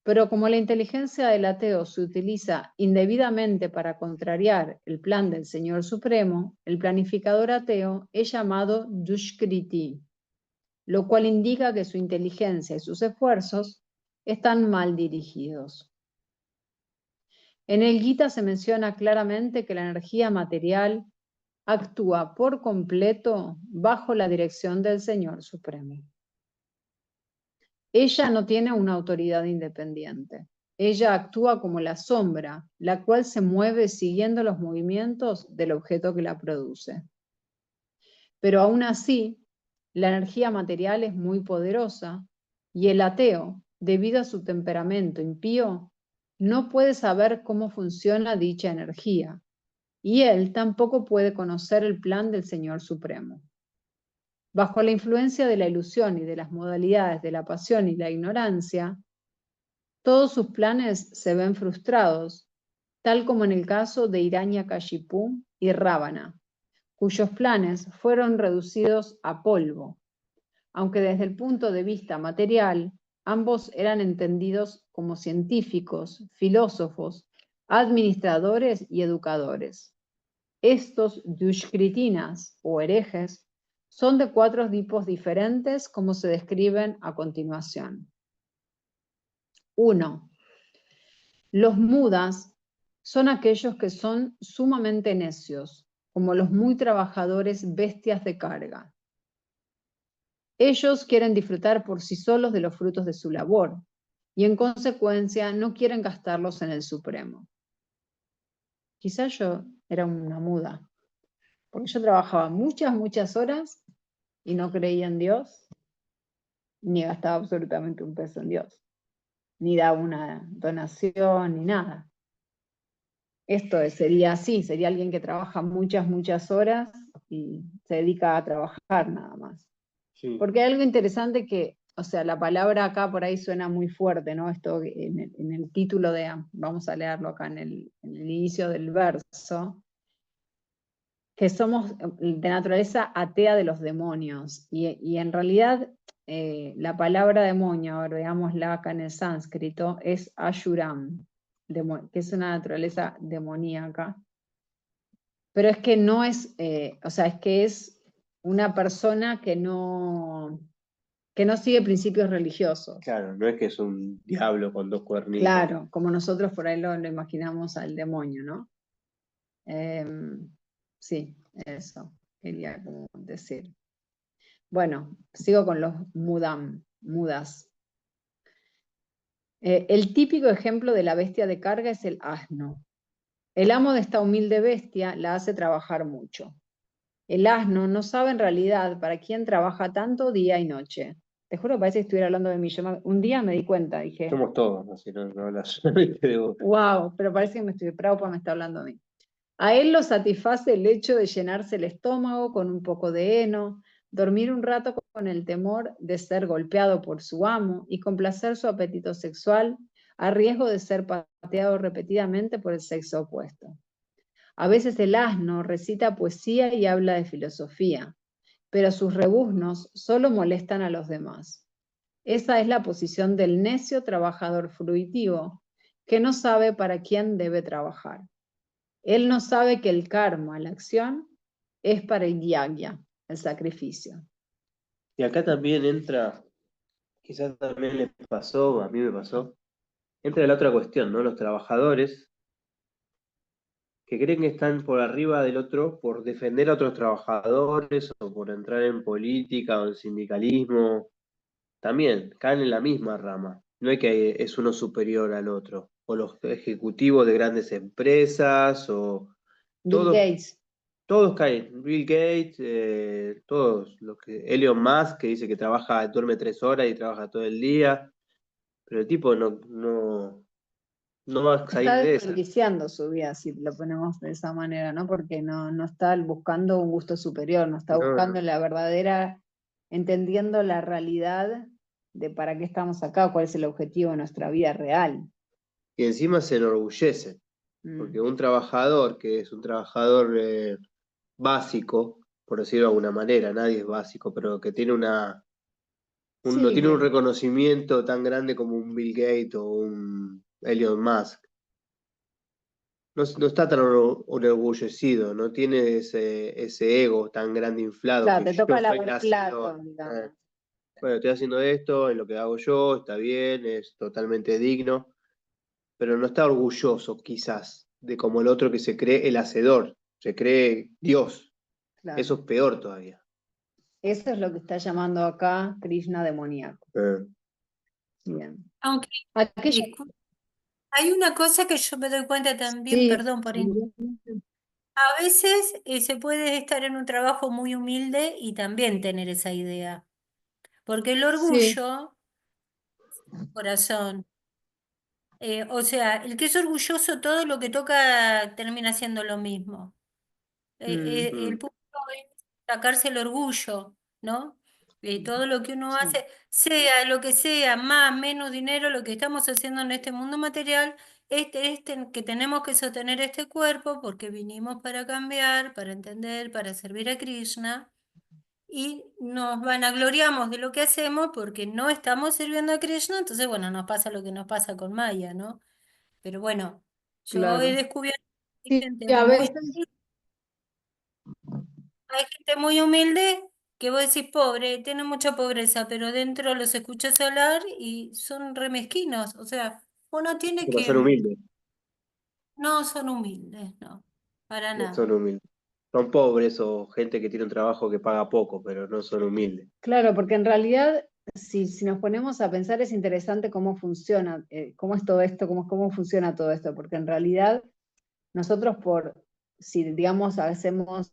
Pero como la inteligencia del ateo se utiliza indebidamente para contrariar el plan del Señor Supremo, el planificador ateo es llamado Dushkriti, lo cual indica que su inteligencia y sus esfuerzos están mal dirigidos. En el Gita se menciona claramente que la energía material actúa por completo bajo la dirección del Señor Supremo. Ella no tiene una autoridad independiente. Ella actúa como la sombra, la cual se mueve siguiendo los movimientos del objeto que la produce. Pero aún así, la energía material es muy poderosa y el ateo, debido a su temperamento impío, no puede saber cómo funciona dicha energía, y él tampoco puede conocer el plan del Señor Supremo. Bajo la influencia de la ilusión y de las modalidades de la pasión y la ignorancia, todos sus planes se ven frustrados, tal como en el caso de Hiranyakashipu y Ravana, cuyos planes fueron reducidos a polvo, aunque desde el punto de vista material, ambos eran entendidos como científicos, filósofos, administradores y educadores. Estos dushkritinas o herejes son de 4 tipos diferentes como se describen a continuación. 1. Los mudas son aquellos que son sumamente necios, como los muy trabajadores bestias de carga. Ellos quieren disfrutar por sí solos de los frutos de su labor y en consecuencia no quieren gastarlos en el Supremo. Quizás yo era una muda, porque yo trabajaba muchas horas y no creía en Dios, ni gastaba absolutamente un peso en Dios, ni daba una donación, ni nada. Esto sería así, sería alguien que trabaja muchas horas y se dedica a trabajar nada más. Sí. Porque hay algo interesante que, o sea, la palabra acá por ahí suena muy fuerte, ¿no? Esto en el título vamos a leerlo acá en el inicio del verso, que somos de naturaleza atea de los demonios. Y en realidad la palabra demonio, a ver, veámosla acá en el sánscrito, es Ashuram, que es una naturaleza demoníaca. Pero es que no es, o sea, es que es una persona que no sigue principios religiosos. Claro, no es que es un diablo con 2 cuernitos. Claro, como nosotros por ahí lo imaginamos al demonio, ¿no? Sí, eso quería como decir. Bueno, sigo con los mudas. El típico ejemplo de la bestia de carga es el asno. El amo de esta humilde bestia la hace trabajar mucho. El asno no sabe en realidad para quién trabaja tanto día y noche. Te juro, parece que estuviera hablando de mí. Un día me di cuenta, dije, Somos todos, así no hablas solamente de vos. wow, pero parece que Prabhupada me está hablando a mí. A él lo satisface el hecho de llenarse el estómago con un poco de heno, dormir un rato con el temor de ser golpeado por su amo y complacer su apetito sexual a riesgo de ser pateado repetidamente por el sexo opuesto. A veces el asno recita poesía y habla de filosofía, pero sus rebuznos solo molestan a los demás. Esa es la posición del necio trabajador fruitivo, que no sabe para quién debe trabajar. Él no sabe que el karma, la acción, es para el yagya, el sacrificio. Y acá también entra, quizás también les pasó, a mí me pasó, entra la otra cuestión, ¿no? Los trabajadores que creen que están por arriba del otro por defender a otros trabajadores o por entrar en política o en sindicalismo, también caen en la misma rama. No es que es uno superior al otro. O los ejecutivos de grandes empresas, o Bill Gates. todos caen. Bill Gates, todos. Elon Musk, que dice que duerme 3 horas y trabaja todo el día. Pero el tipo no va a salir Está de esa. desperdiciando su vida, si lo ponemos de esa manera, ¿no? Porque no está buscando un gusto superior, no está buscando la verdadera, entendiendo la realidad de para qué estamos acá, cuál es el objetivo de nuestra vida real. Y encima se enorgullece. Porque un trabajador que es un trabajador básico, por decirlo de alguna manera, nadie es básico, pero que tiene no Sí, tiene un reconocimiento tan grande como un Bill Gates o un Elon Musk. No está tan enorgullecido, no tiene ese ego tan grande inflado claro, que te yo toca soy lavar nacido. platos, digamos. Bueno, estoy haciendo esto, en lo que hago yo, está bien, es totalmente digno, pero no está orgulloso, quizás, de como el otro que se cree el hacedor, se cree Dios. Claro. Eso es peor todavía. Eso es lo que está llamando acá Krishna demoníaco. Bien. Aunque Aquello, hay una cosa que yo me doy cuenta también, sí, perdón a veces se puede estar en un trabajo muy humilde y también tener esa idea. Porque el sí, orgullo, corazón, o sea, el que es orgulloso, todo lo que toca termina siendo lo mismo. El punto es sacarse el orgullo, ¿no? Todo lo que uno sí, hace, sea lo que sea, más, menos dinero, lo que estamos haciendo en este mundo material, que tenemos que sostener este cuerpo porque vinimos para cambiar, para entender, para servir a Krishna. Y nos vanagloriamos de lo que hacemos porque no estamos sirviendo a Krishna, entonces, bueno, nos pasa lo que nos pasa con Maya, ¿no? Pero bueno, yo he claro. descubierto que Sí, a veces, hay gente muy humilde que vos decís pobre, tiene mucha pobreza, pero dentro los escuchas hablar y son remesquinos, o sea, uno tiene Pero son que, humildes, no son humildes, no, para no son nada. humildes. Son pobres o gente que tiene un trabajo que paga poco, pero no son humildes. claro, porque en realidad, si nos ponemos a pensar, es interesante cómo funciona, cómo es todo esto, cómo funciona todo esto, porque en realidad nosotros si digamos hacemos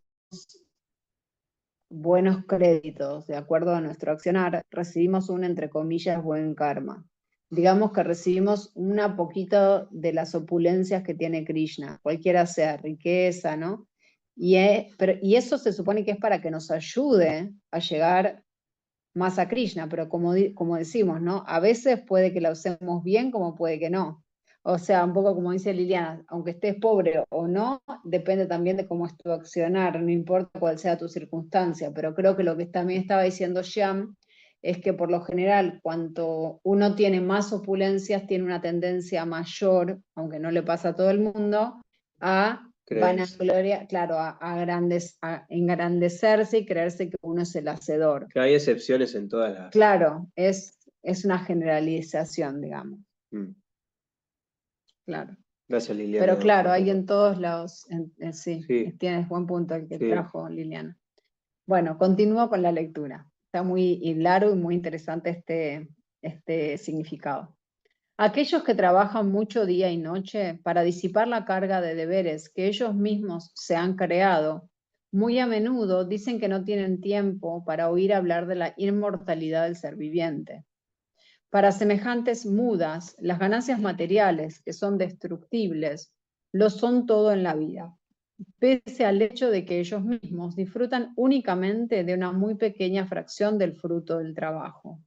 buenos créditos de acuerdo a nuestro accionar, recibimos un, entre comillas, buen karma. Digamos que recibimos una poquito de las opulencias que tiene Krishna, cualquiera sea riqueza, ¿no? Y eso se supone que es para que nos ayude a llegar más a Krishna, pero como decimos, ¿no? A veces puede que la usemos bien, como puede que no. O sea, un poco como dice Liliana, aunque estés pobre o no, depende también de cómo es tu accionar, no importa cuál sea tu circunstancia, pero creo que lo que también estaba diciendo Shyam es que por lo general, cuanto uno tiene más opulencias, tiene una tendencia mayor, aunque no le pasa a todo el mundo, a ¿Crees? vanagloria, claro, a engrandecerse y creerse que uno es el hacedor. Que hay excepciones en todas las. Claro, es una generalización, digamos, Mm. claro. Gracias, Pero Liliana, claro, por hay todo. en todos lados, sí, Sí, tienes buen punto el que sí. trajo Liliana. Bueno, continúo con la lectura. Está muy largo y muy interesante este significado. Aquellos que trabajan mucho día y noche para disipar la carga de deberes que ellos mismos se han creado, muy a menudo dicen que no tienen tiempo para oír hablar de la inmortalidad del ser viviente. Para semejantes mudas, las ganancias materiales, que son destructibles, lo son todo en la vida, pese al hecho de que ellos mismos disfrutan únicamente de una muy pequeña fracción del fruto del trabajo.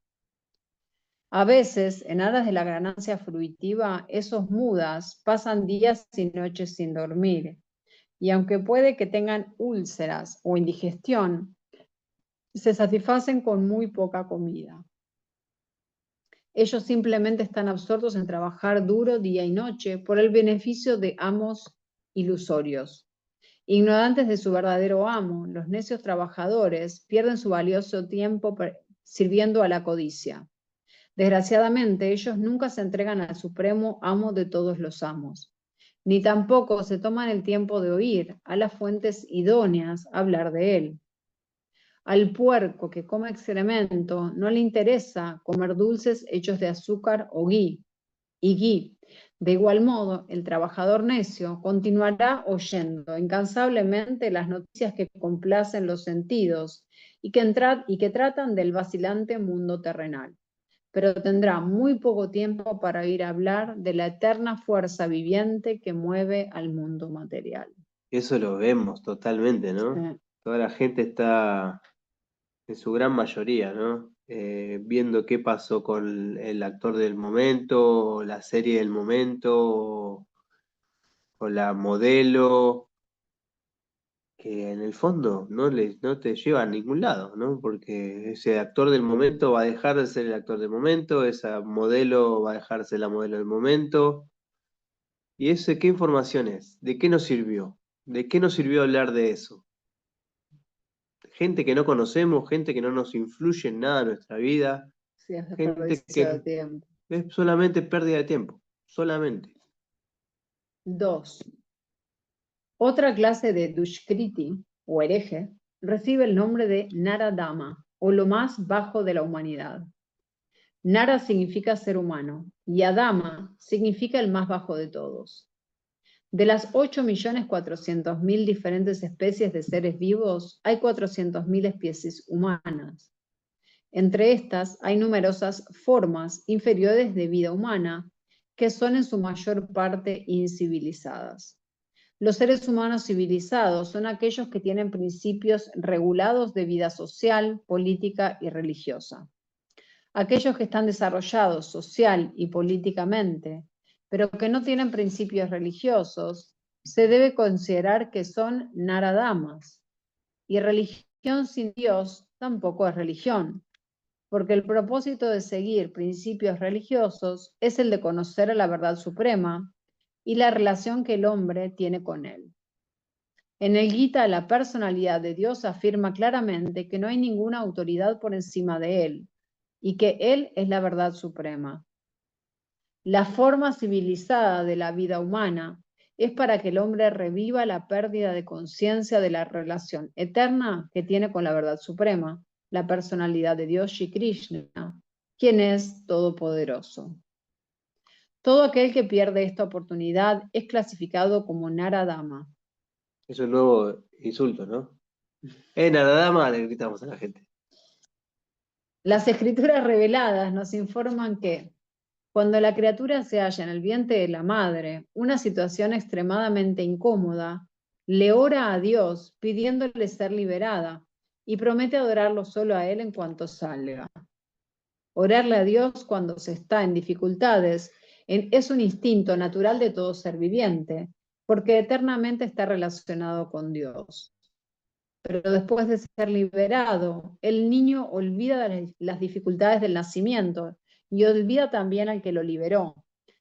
A veces, en aras de la ganancia fruitiva, esos mudas pasan días y noches sin dormir, y aunque puede que tengan úlceras o indigestión, se satisfacen con muy poca comida. Ellos simplemente están absortos en trabajar duro día y noche por el beneficio de amos ilusorios. Ignorantes de su verdadero amo, los necios trabajadores pierden su valioso tiempo sirviendo a la codicia. Desgraciadamente, ellos nunca se entregan al supremo amo de todos los amos, ni tampoco se toman el tiempo de oír a las fuentes idóneas hablar de él. Al puerco que come excremento no le interesa comer dulces hechos de azúcar o ghee, y ghee. De igual modo, el trabajador necio continuará oyendo incansablemente las noticias que complacen los sentidos y que tratan del vacilante mundo terrenal, pero tendrá muy poco tiempo para oír hablar de la eterna fuerza viviente que mueve al mundo material. Eso lo vemos totalmente, ¿no? Toda la gente está, en su gran mayoría, ¿no? Viendo qué pasó con el actor del momento, o la serie del momento, o la modelo, que en el fondo no te lleva a ningún lado, ¿no? Porque ese actor del momento va a dejar de ser el actor del momento, esa modelo va a dejar de ser la modelo del momento. ¿Y ese qué información es? ¿De qué nos sirvió? ¿De qué nos sirvió hablar de eso? Gente que no conocemos, gente que no nos influye en nada en nuestra vida, Sí, es gente desperdicio de que tiempo. es solamente pérdida de tiempo, solamente. 2. Otra clase de Dushkriti, o hereje, recibe el nombre de Naradama, o lo más bajo de la humanidad. Nara significa ser humano, y Adama significa el más bajo de todos. De las 8.400.000 diferentes especies de seres vivos, hay 400.000 especies humanas. Entre estas hay numerosas formas inferiores de vida humana, que son en su mayor parte incivilizadas. Los seres humanos civilizados son aquellos que tienen principios regulados de vida social, política y religiosa. Aquellos que están desarrollados social y políticamente, pero que no tienen principios religiosos, se debe considerar que son naradamas. Y religión sin Dios tampoco es religión, porque el propósito de seguir principios religiosos es el de conocer a la verdad suprema y la relación que el hombre tiene con él. En el Gita, la personalidad de Dios afirma claramente que no hay ninguna autoridad por encima de él y que él es la verdad suprema. La forma civilizada de la vida humana es para que el hombre reviva la pérdida de conciencia de la relación eterna que tiene con la verdad suprema, la personalidad de Dios Shri Krishna, quien es todopoderoso. Todo aquel que pierde esta oportunidad es clasificado como Naradama. Es un nuevo insulto, ¿no? Naradama, le gritamos a la gente. Las escrituras reveladas nos informan que cuando la criatura se halla en el vientre de la madre, una situación extremadamente incómoda, le ora a Dios pidiéndole ser liberada y promete adorarlo solo a Él en cuanto salga. Orarle a Dios cuando se está en dificultades es un instinto natural de todo ser viviente, porque eternamente está relacionado con Dios. Pero después de ser liberado, el niño olvida las dificultades del nacimiento y olvida también al que lo liberó,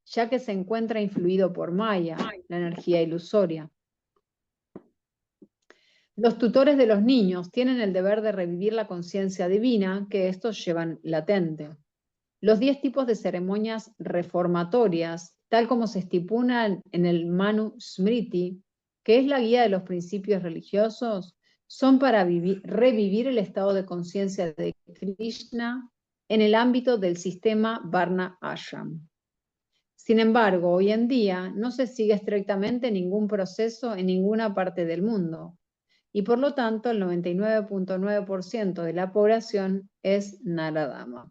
ya que se encuentra influido por Maya, la energía ilusoria. Los tutores de los niños tienen el deber de revivir la conciencia divina que estos llevan latente. Los 10 tipos de ceremonias reformatorias, tal como se estipulan en el Manu Smriti, que es la guía de los principios religiosos, son para revivir el estado de conciencia de Krishna en el ámbito del sistema Varna Ashram. Sin embargo, hoy en día no se sigue estrictamente ningún proceso en ninguna parte del mundo, y por lo tanto el 99.9% de la población es Naradama.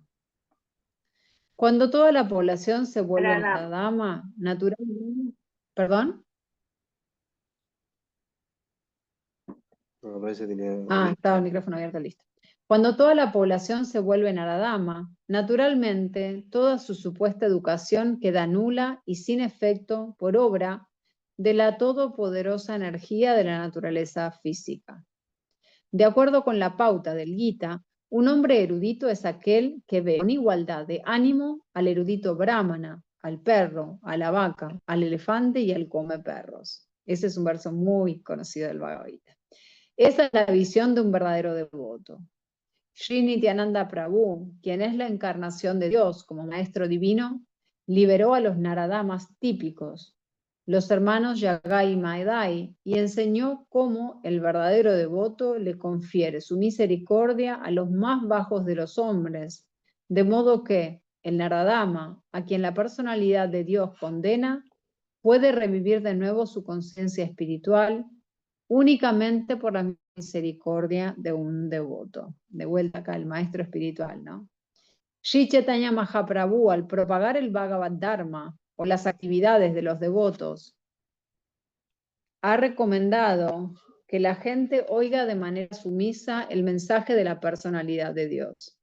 Cuando toda la población se vuelve Naradama, naturalmente... ¿Perdón? No, parece que tenía... Estaba el micrófono abierto, listo. Cuando toda la población se vuelve Naradama, naturalmente toda su supuesta educación queda nula y sin efecto por obra de la todopoderosa energía de la naturaleza física. De acuerdo con la pauta del Gita, un hombre erudito es aquel que ve con igualdad de ánimo al erudito brahmana, al perro, a la vaca, al elefante y al come perros. Ese es un verso muy conocido del Bhagavad Gita. Esa es la visión de un verdadero devoto. Sri Nityananda Prabhu, quien es la encarnación de Dios como maestro divino, liberó a los naradamas típicos, los hermanos Yagai y Maedai, y enseñó cómo el verdadero devoto le confiere su misericordia a los más bajos de los hombres, de modo que el naradama, a quien la personalidad de Dios condena, puede revivir de nuevo su conciencia espiritual únicamente por la misericordia de un devoto. De vuelta acá, el maestro espiritual, ¿no? Sri Chaitanya Mahaprabhu, al propagar el Bhagavad Dharma o las actividades de los devotos, ha recomendado que la gente oiga de manera sumisa el mensaje de la personalidad de Dios.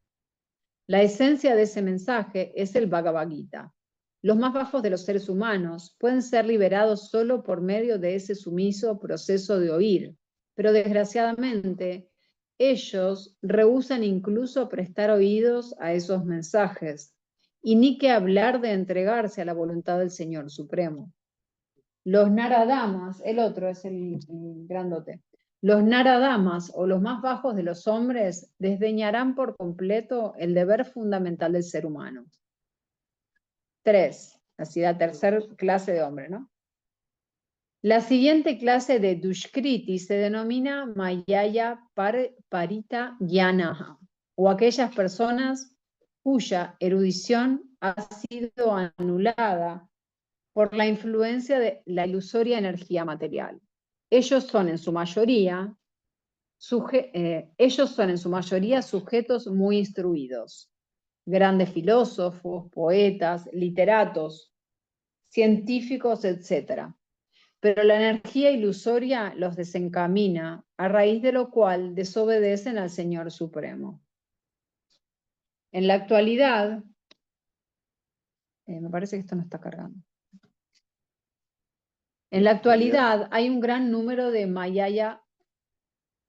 La esencia de ese mensaje es el Bhagavad Gita. Los más bajos de los seres humanos pueden ser liberados solo por medio de ese sumiso proceso de oír, pero desgraciadamente ellos rehúsan incluso prestar oídos a esos mensajes, y ni que hablar de entregarse a la voluntad del Señor Supremo. Los Naradamas, el otro es el grandote, los Naradamas o los más bajos de los hombres desdeñarán por completo el deber fundamental del ser humano. 3, así la tercera clase de hombre, ¿no? La siguiente clase de Dushkriti se denomina Mayaya Parita Gyanaha, o aquellas personas cuya erudición ha sido anulada por la influencia de la ilusoria energía material. Ellos son en su mayoría sujetos muy instruidos, grandes filósofos, poetas, literatos, científicos, etc. Pero la energía ilusoria los desencamina, a raíz de lo cual desobedecen al Señor Supremo. En la actualidad, me parece que esto no está cargando. En la actualidad hay un gran número de Mayaya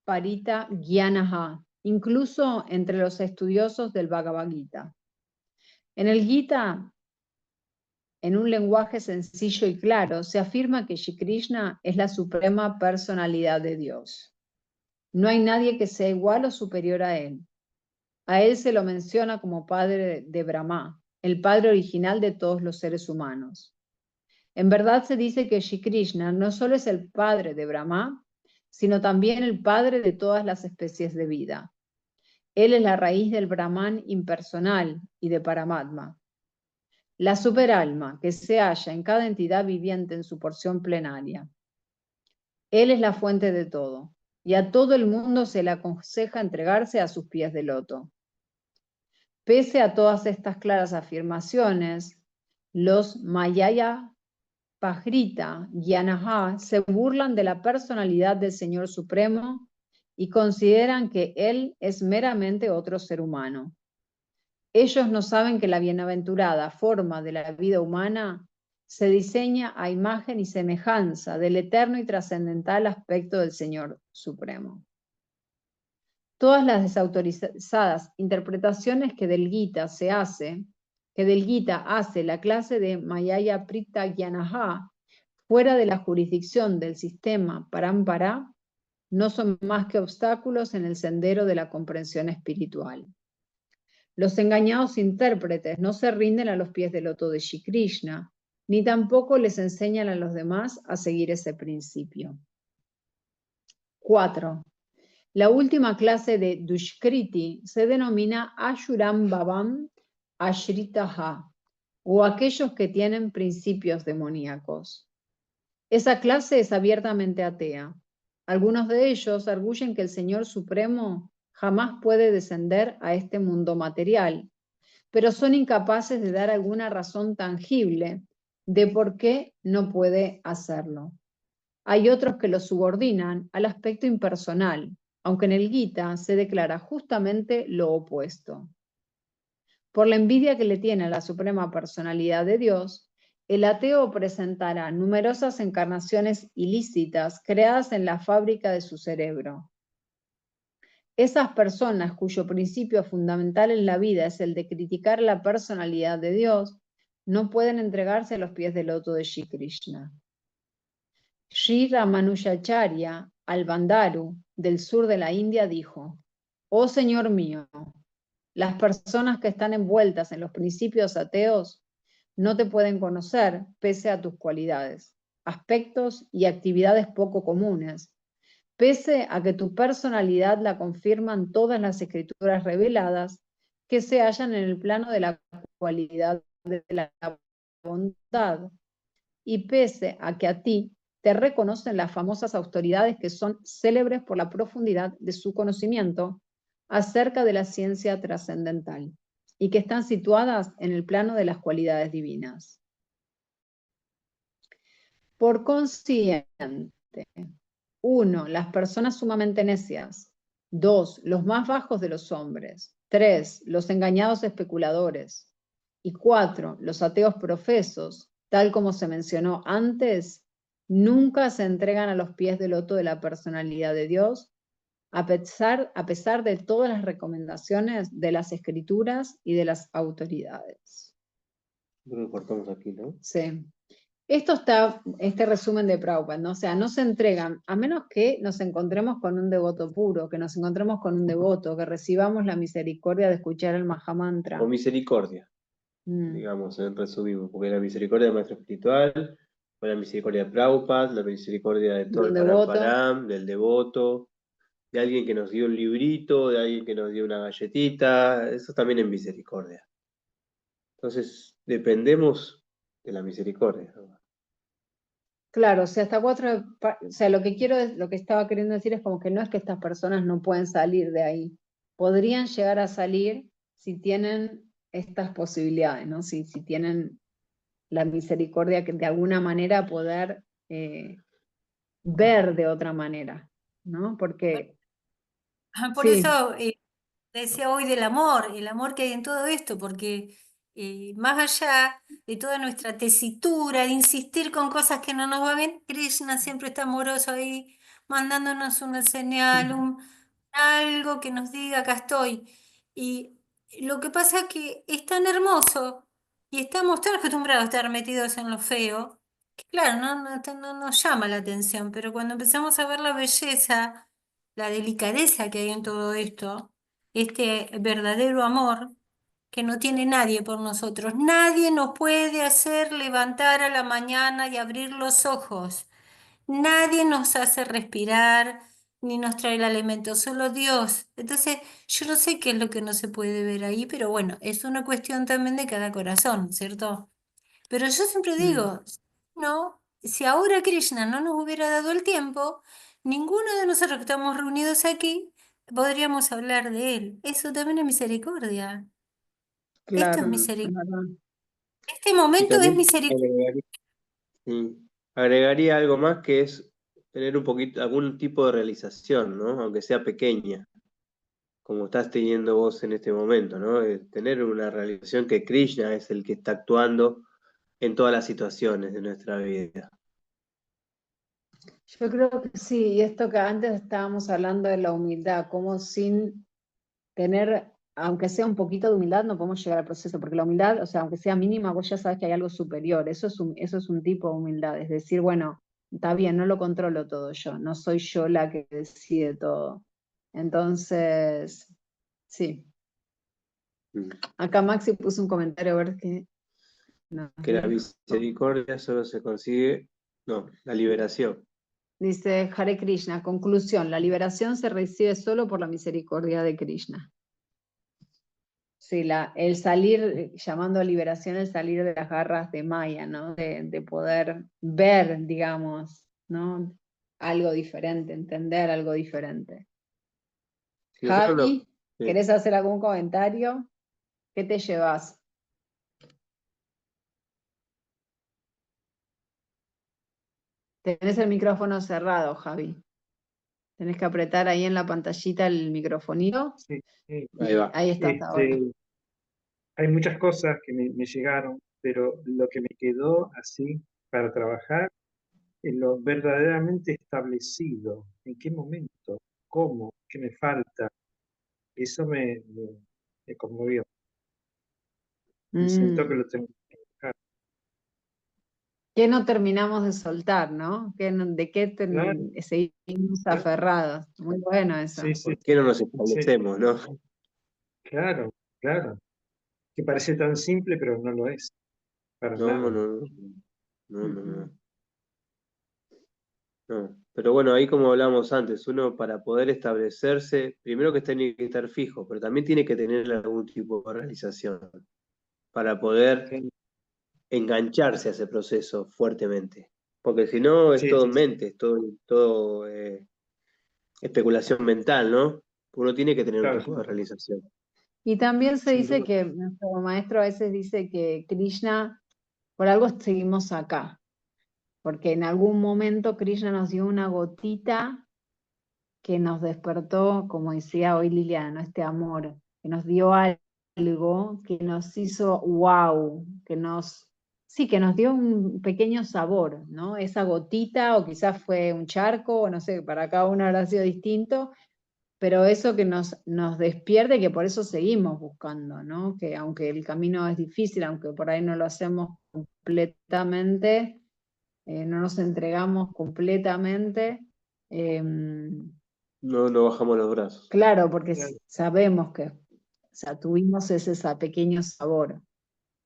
Parita Gyanaha, incluso entre los estudiosos del Bhagavad Gita. En el Gita, en un lenguaje sencillo y claro, se afirma que Shri Krishna es la suprema personalidad de Dios. No hay nadie que sea igual o superior a él. A él se lo menciona como padre de Brahma, el padre original de todos los seres humanos. En verdad se dice que Shri Krishna no solo es el padre de Brahma, sino también el padre de todas las especies de vida. Él es la raíz del Brahman impersonal y de Paramatma, la superalma que se halla en cada entidad viviente en su porción plenaria. Él es la fuente de todo, y a todo el mundo se le aconseja entregarse a sus pies de loto. Pese a todas estas claras afirmaciones, los Mayaya Pahrita Gyanaha se burlan de la personalidad del Señor Supremo y consideran que Él es meramente otro ser humano. Ellos no saben que la bienaventurada forma de la vida humana se diseña a imagen y semejanza del eterno y trascendental aspecto del Señor Supremo. Todas las desautorizadas interpretaciones que del Gita hace la clase de Mayaya Prita Gyanaha fuera de la jurisdicción del sistema Parampara no son más que obstáculos en el sendero de la comprensión espiritual. Los engañados intérpretes no se rinden a los pies del loto de Shri Krishna, ni tampoco les enseñan a los demás a seguir ese principio. 4. La última clase de Dushkriti se denomina Ashuram Bhavam Ashritaha, o aquellos que tienen principios demoníacos. Esa clase es abiertamente atea. Algunos de ellos arguyen que el Señor Supremo jamás puede descender a este mundo material, pero son incapaces de dar alguna razón tangible de por qué no puede hacerlo. Hay otros que lo subordinan al aspecto impersonal, aunque en el Gita se declara justamente lo opuesto. Por la envidia que le tiene a la suprema personalidad de Dios, el ateo presentará numerosas encarnaciones ilícitas creadas en la fábrica de su cerebro. Esas personas cuyo principio fundamental en la vida es el de criticar la personalidad de Dios, no pueden entregarse a los pies del loto de Shri Krishna. Sri Ramanujacharya al-Bandaru, del sur de la India, dijo: «Oh Señor mío, las personas que están envueltas en los principios ateos no te pueden conocer pese a tus cualidades, aspectos y actividades poco comunes, pese a que tu personalidad la confirman todas las escrituras reveladas que se hallan en el plano de la cualidad de la bondad, y pese a que a ti te reconocen las famosas autoridades que son célebres por la profundidad de su conocimiento acerca de la ciencia trascendental y que están situadas en el plano de las cualidades divinas. Por consiguiente, 1. Las personas sumamente necias. 2. Los más bajos de los hombres. 3. Los engañados especuladores. Y 4. Los ateos profesos, tal como se mencionó antes, nunca se entregan a los pies del loto de la personalidad de Dios, a pesar de todas las recomendaciones de las escrituras y de las autoridades. Creo que cortamos aquí, ¿no? Sí. Esto está, este resumen de Prabhupada, ¿no? O sea, no se entregan, a menos que nos encontremos con un devoto puro, que nos encontremos con un devoto, que recibamos la misericordia de escuchar el Mahamantra. O misericordia, digamos, en resumido, porque la misericordia del maestro espiritual, o la misericordia de Prabhupada, la misericordia de todo el devoto. Param, del devoto, de alguien que nos dio un librito, de alguien que nos dio una galletita, eso también es misericordia. Entonces, dependemos de la misericordia. Claro, o sea, hasta o sea, lo que estaba queriendo decir es como que no es que estas personas no pueden salir de ahí. Podrían llegar a salir si tienen estas posibilidades, ¿no? Si tienen la misericordia que de alguna manera poder ver de otra manera, ¿no? Porque, Por sí, eso decía hoy del amor, el amor que hay en todo esto, porque más allá de toda nuestra tesitura, de insistir con cosas que no nos va bien, Krishna siempre está amoroso ahí, mandándonos una señal, algo que nos diga, acá estoy. Y lo que pasa es que es tan hermoso y estamos tan acostumbrados a estar metidos en lo feo, que claro, no nos llama la atención, pero cuando empezamos a ver la belleza, la delicadeza que hay en todo esto, este verdadero amor que no tiene nadie por nosotros. Nadie nos puede hacer levantar a la mañana y abrir los ojos. Nadie nos hace respirar ni nos trae el alimento, solo Dios. Entonces, yo no sé qué es lo que no se puede ver ahí, pero bueno, es una cuestión también de cada corazón, ¿cierto? Pero yo siempre digo, no, si ahora Krishna no nos hubiera dado el tiempo, ninguno de nosotros que estamos reunidos aquí podríamos hablar de él. Eso también es misericordia. Esto es claro, es misericordia. verdad. Este Y momento es también misericordia. agregaría algo más que es tener un poquito, algún tipo de realización, ¿no? Aunque sea pequeña, como estás teniendo vos en este momento, ¿no? Tener una realización que Krishna es el que está actuando en todas las situaciones de nuestra vida. Yo creo que sí, y esto que antes estábamos hablando de la humildad, como sin tener, aunque sea un poquito de humildad, no podemos llegar al proceso, porque la humildad, o sea, aunque sea mínima, vos ya sabes que hay algo superior, eso es un tipo de humildad, es decir, bueno, está bien, no lo controlo todo yo, no soy yo la que decide todo. Entonces, sí. Mm. Acá Maxi puso un comentario, a ver qué nos Que la dijo. misericordia solo se consigue, no, la liberación. Dice Hare Krishna, conclusión, la liberación se recibe solo por la misericordia de Krishna. Sí, el salir, llamando a liberación, el salir de las garras de Maya, ¿no? De poder ver, digamos, ¿no? Algo diferente, entender algo diferente. Si nosotros Javi, no, ¿querés hacer algún comentario? ¿Qué te llevas? Tenés el micrófono cerrado, Javi. Tenés que apretar ahí en la pantallita el microfonito Sí, sí. ahí va. ahí estás ahora. Hay muchas cosas que me llegaron, pero lo que me quedó así para trabajar es lo verdaderamente establecido. ¿En qué momento? ¿Cómo? ¿Qué me falta? Eso me conmovió. Y siento que Mm. lo tengo que buscar. ¿Qué no terminamos de soltar, no? ¿De qué Claro, seguimos claro. aferrados? Muy bueno eso. Sí, sí, ¿Por qué no nos sí. establecemos, no? Claro, claro. Que parece tan simple, pero no lo es. Para No, nada. no, no, no, no. No. Pero bueno, ahí como hablamos antes, uno para poder establecerse, primero que tiene que estar fijo, pero también tiene que tener algún tipo de realización para poder Sí, engancharse a ese proceso fuertemente. Porque si no, es sí, todo sí, sí. mente, es todo especulación mental, ¿no? Uno tiene que tener un Claro, tipo de realización. Y también se sin dice duda. que nuestro maestro a veces dice que Krishna, por algo seguimos acá, porque en algún momento Krishna nos dio una gotita que nos despertó, como decía hoy Liliana, ¿no? Este amor, que nos dio algo que nos hizo wow, que nos sí, que nos dio un pequeño sabor, ¿no? Esa gotita, o quizás fue un charco, o no sé, para cada uno habrá sido distinto, pero eso que nos despierte, que por eso seguimos buscando, ¿no? Que aunque el camino es difícil, aunque por ahí no lo hacemos completamente, no nos entregamos completamente, No bajamos los brazos. claro, porque Claro. sabemos que, o sea, tuvimos ese pequeño sabor.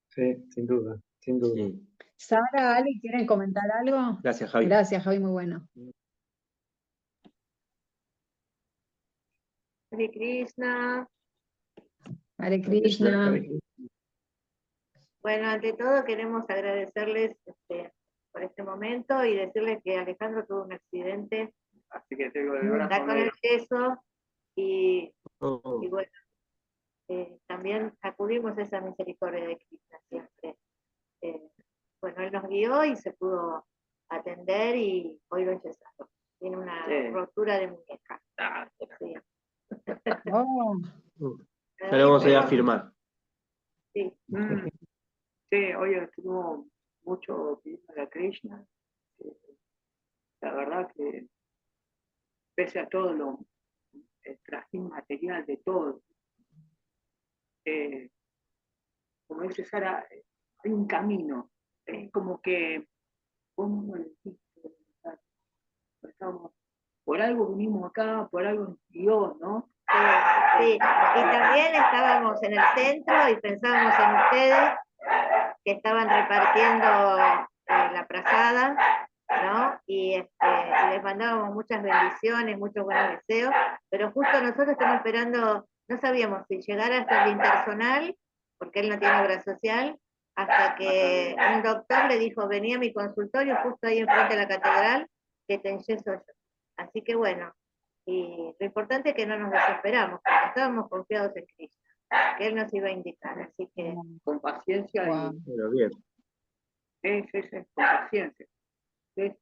Sí, sin duda, sin duda. Sí. Sara, Ali, ¿quieren comentar algo? Gracias, Javi. Gracias, Javi, muy bueno. Hare Krishna. Hare Krishna. Bueno, ante todo queremos agradecerles por este momento y decirles que Alejandro tuvo un accidente, Así que tengo el está brazo con el negro. yeso y Oh, bueno, también acudimos a esa misericordia de Krishna siempre. Bueno, él nos guió y se pudo atender y hoy lo enyesado. Tiene una Sí. rotura de muñeca. Ah, Sí. Oh, ya le vamos a ir a firmar. Sí. Sí, hoy estuvo mucho pidiendo a la Krishna. La verdad que pese a todo el trajín material de todo, como dice Sara, hay un camino. Es como que, ¿cómo lo dijiste? Estamos, por algo vinimos acá, por algo nos guió, ¿no? Sí, y también estábamos en el centro y pensábamos en ustedes que estaban repartiendo la prazada, ¿no? Y les mandábamos muchas bendiciones, muchos buenos deseos, pero justo nosotros estamos esperando, no sabíamos si llegar hasta el intersonal, porque él no tiene obra social, hasta que un doctor le dijo, vení a mi consultorio justo ahí enfrente de la catedral, que te enyeso yo. Así que bueno, y lo importante es que no nos desesperamos, porque estábamos confiados en Cristo, que Él nos iba a indicar, así que Con paciencia wow. Bueno, bien. con paciencia. Sí,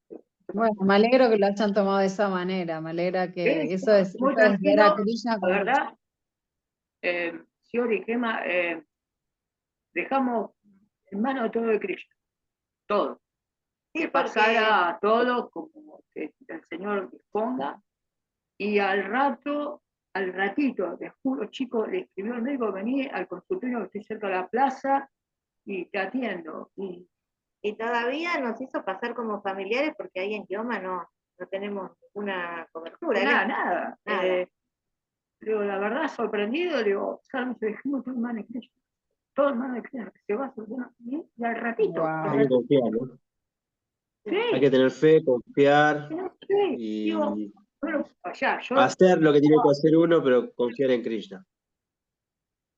Bueno, me alegro que lo hayan tomado de esa manera, me alegra que Sí, eso es muy ver a tranquilo, Krishna la como verdad. Siori y Gema, dejamos en manos de todo de Krishna, todo. sí, Que porque pasara todo como que el Señor disponga. Y al ratito, les juro, chico, le escribió el médico, vení al consultorio que estoy cerca de la plaza y te atiendo. y todavía nos hizo pasar como familiares porque ahí en Kioma no tenemos ninguna cobertura. Nada. Nada. Digo, la verdad, sorprendido, digo, ¿sabes? Dejemos todo en manos de Krishna. Todo en manos de Krishna, que se va a solucionar. Y al ratito. Wow. Hay que confiar, ¿no? Sí, Hay que tener fe, confiar sí, y digo, bueno, allá, yo hacer lo que tiene que hacer uno, pero confiar en Krishna.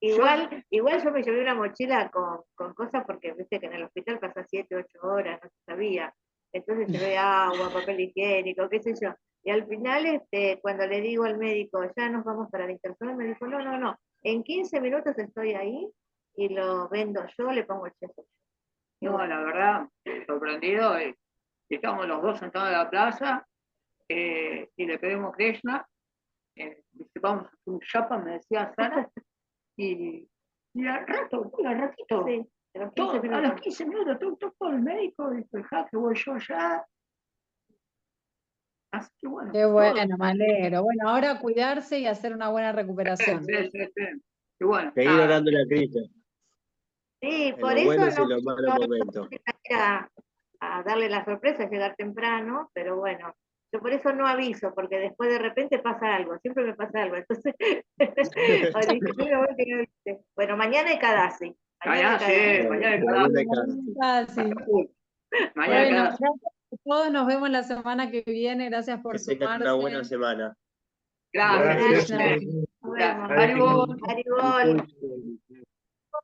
Igual yo me llevé una mochila con cosas porque viste que en el hospital pasa 7, 8 horas, no se sabía. Entonces llevé agua, papel higiénico, qué sé yo. Y al final, cuando le digo al médico, ya nos vamos para la intersonal, me dijo, no, en 15 minutos estoy ahí y lo vendo yo, le pongo el yeso. no, la verdad, sorprendido. Estamos los dos sentados en la plaza y le pedimos Krishna. Dice, vamos a hacer un chapa, me decía Sara. Y al ratito. Sí, a los 15 A los minutos. 15 minutos, todo el médico, dice, que voy yo ya. Así que bueno. Qué bueno, me alegro. Bueno, ahora cuidarse y hacer una buena recuperación. Sí. Y bueno, Seguir orando a Krishna Sí, en por los eso buenos y no en los malos momentos. a darle la sorpresa, llegar temprano, pero bueno, yo por eso no aviso, porque después de repente pasa algo, siempre me pasa algo, entonces, ahora dije, "Mira, voy que no viste". Bueno, mañana hay Kadasi. mañana sí, mañana hay Mañana hay Ah, sí. Mañana Bueno, cada- gracias a todos, nos vemos la semana que viene, gracias por Que tengan una buena sumarse. semana. Gracias. Gracias. Krishna. Nos vemos. Haribol. Haribol.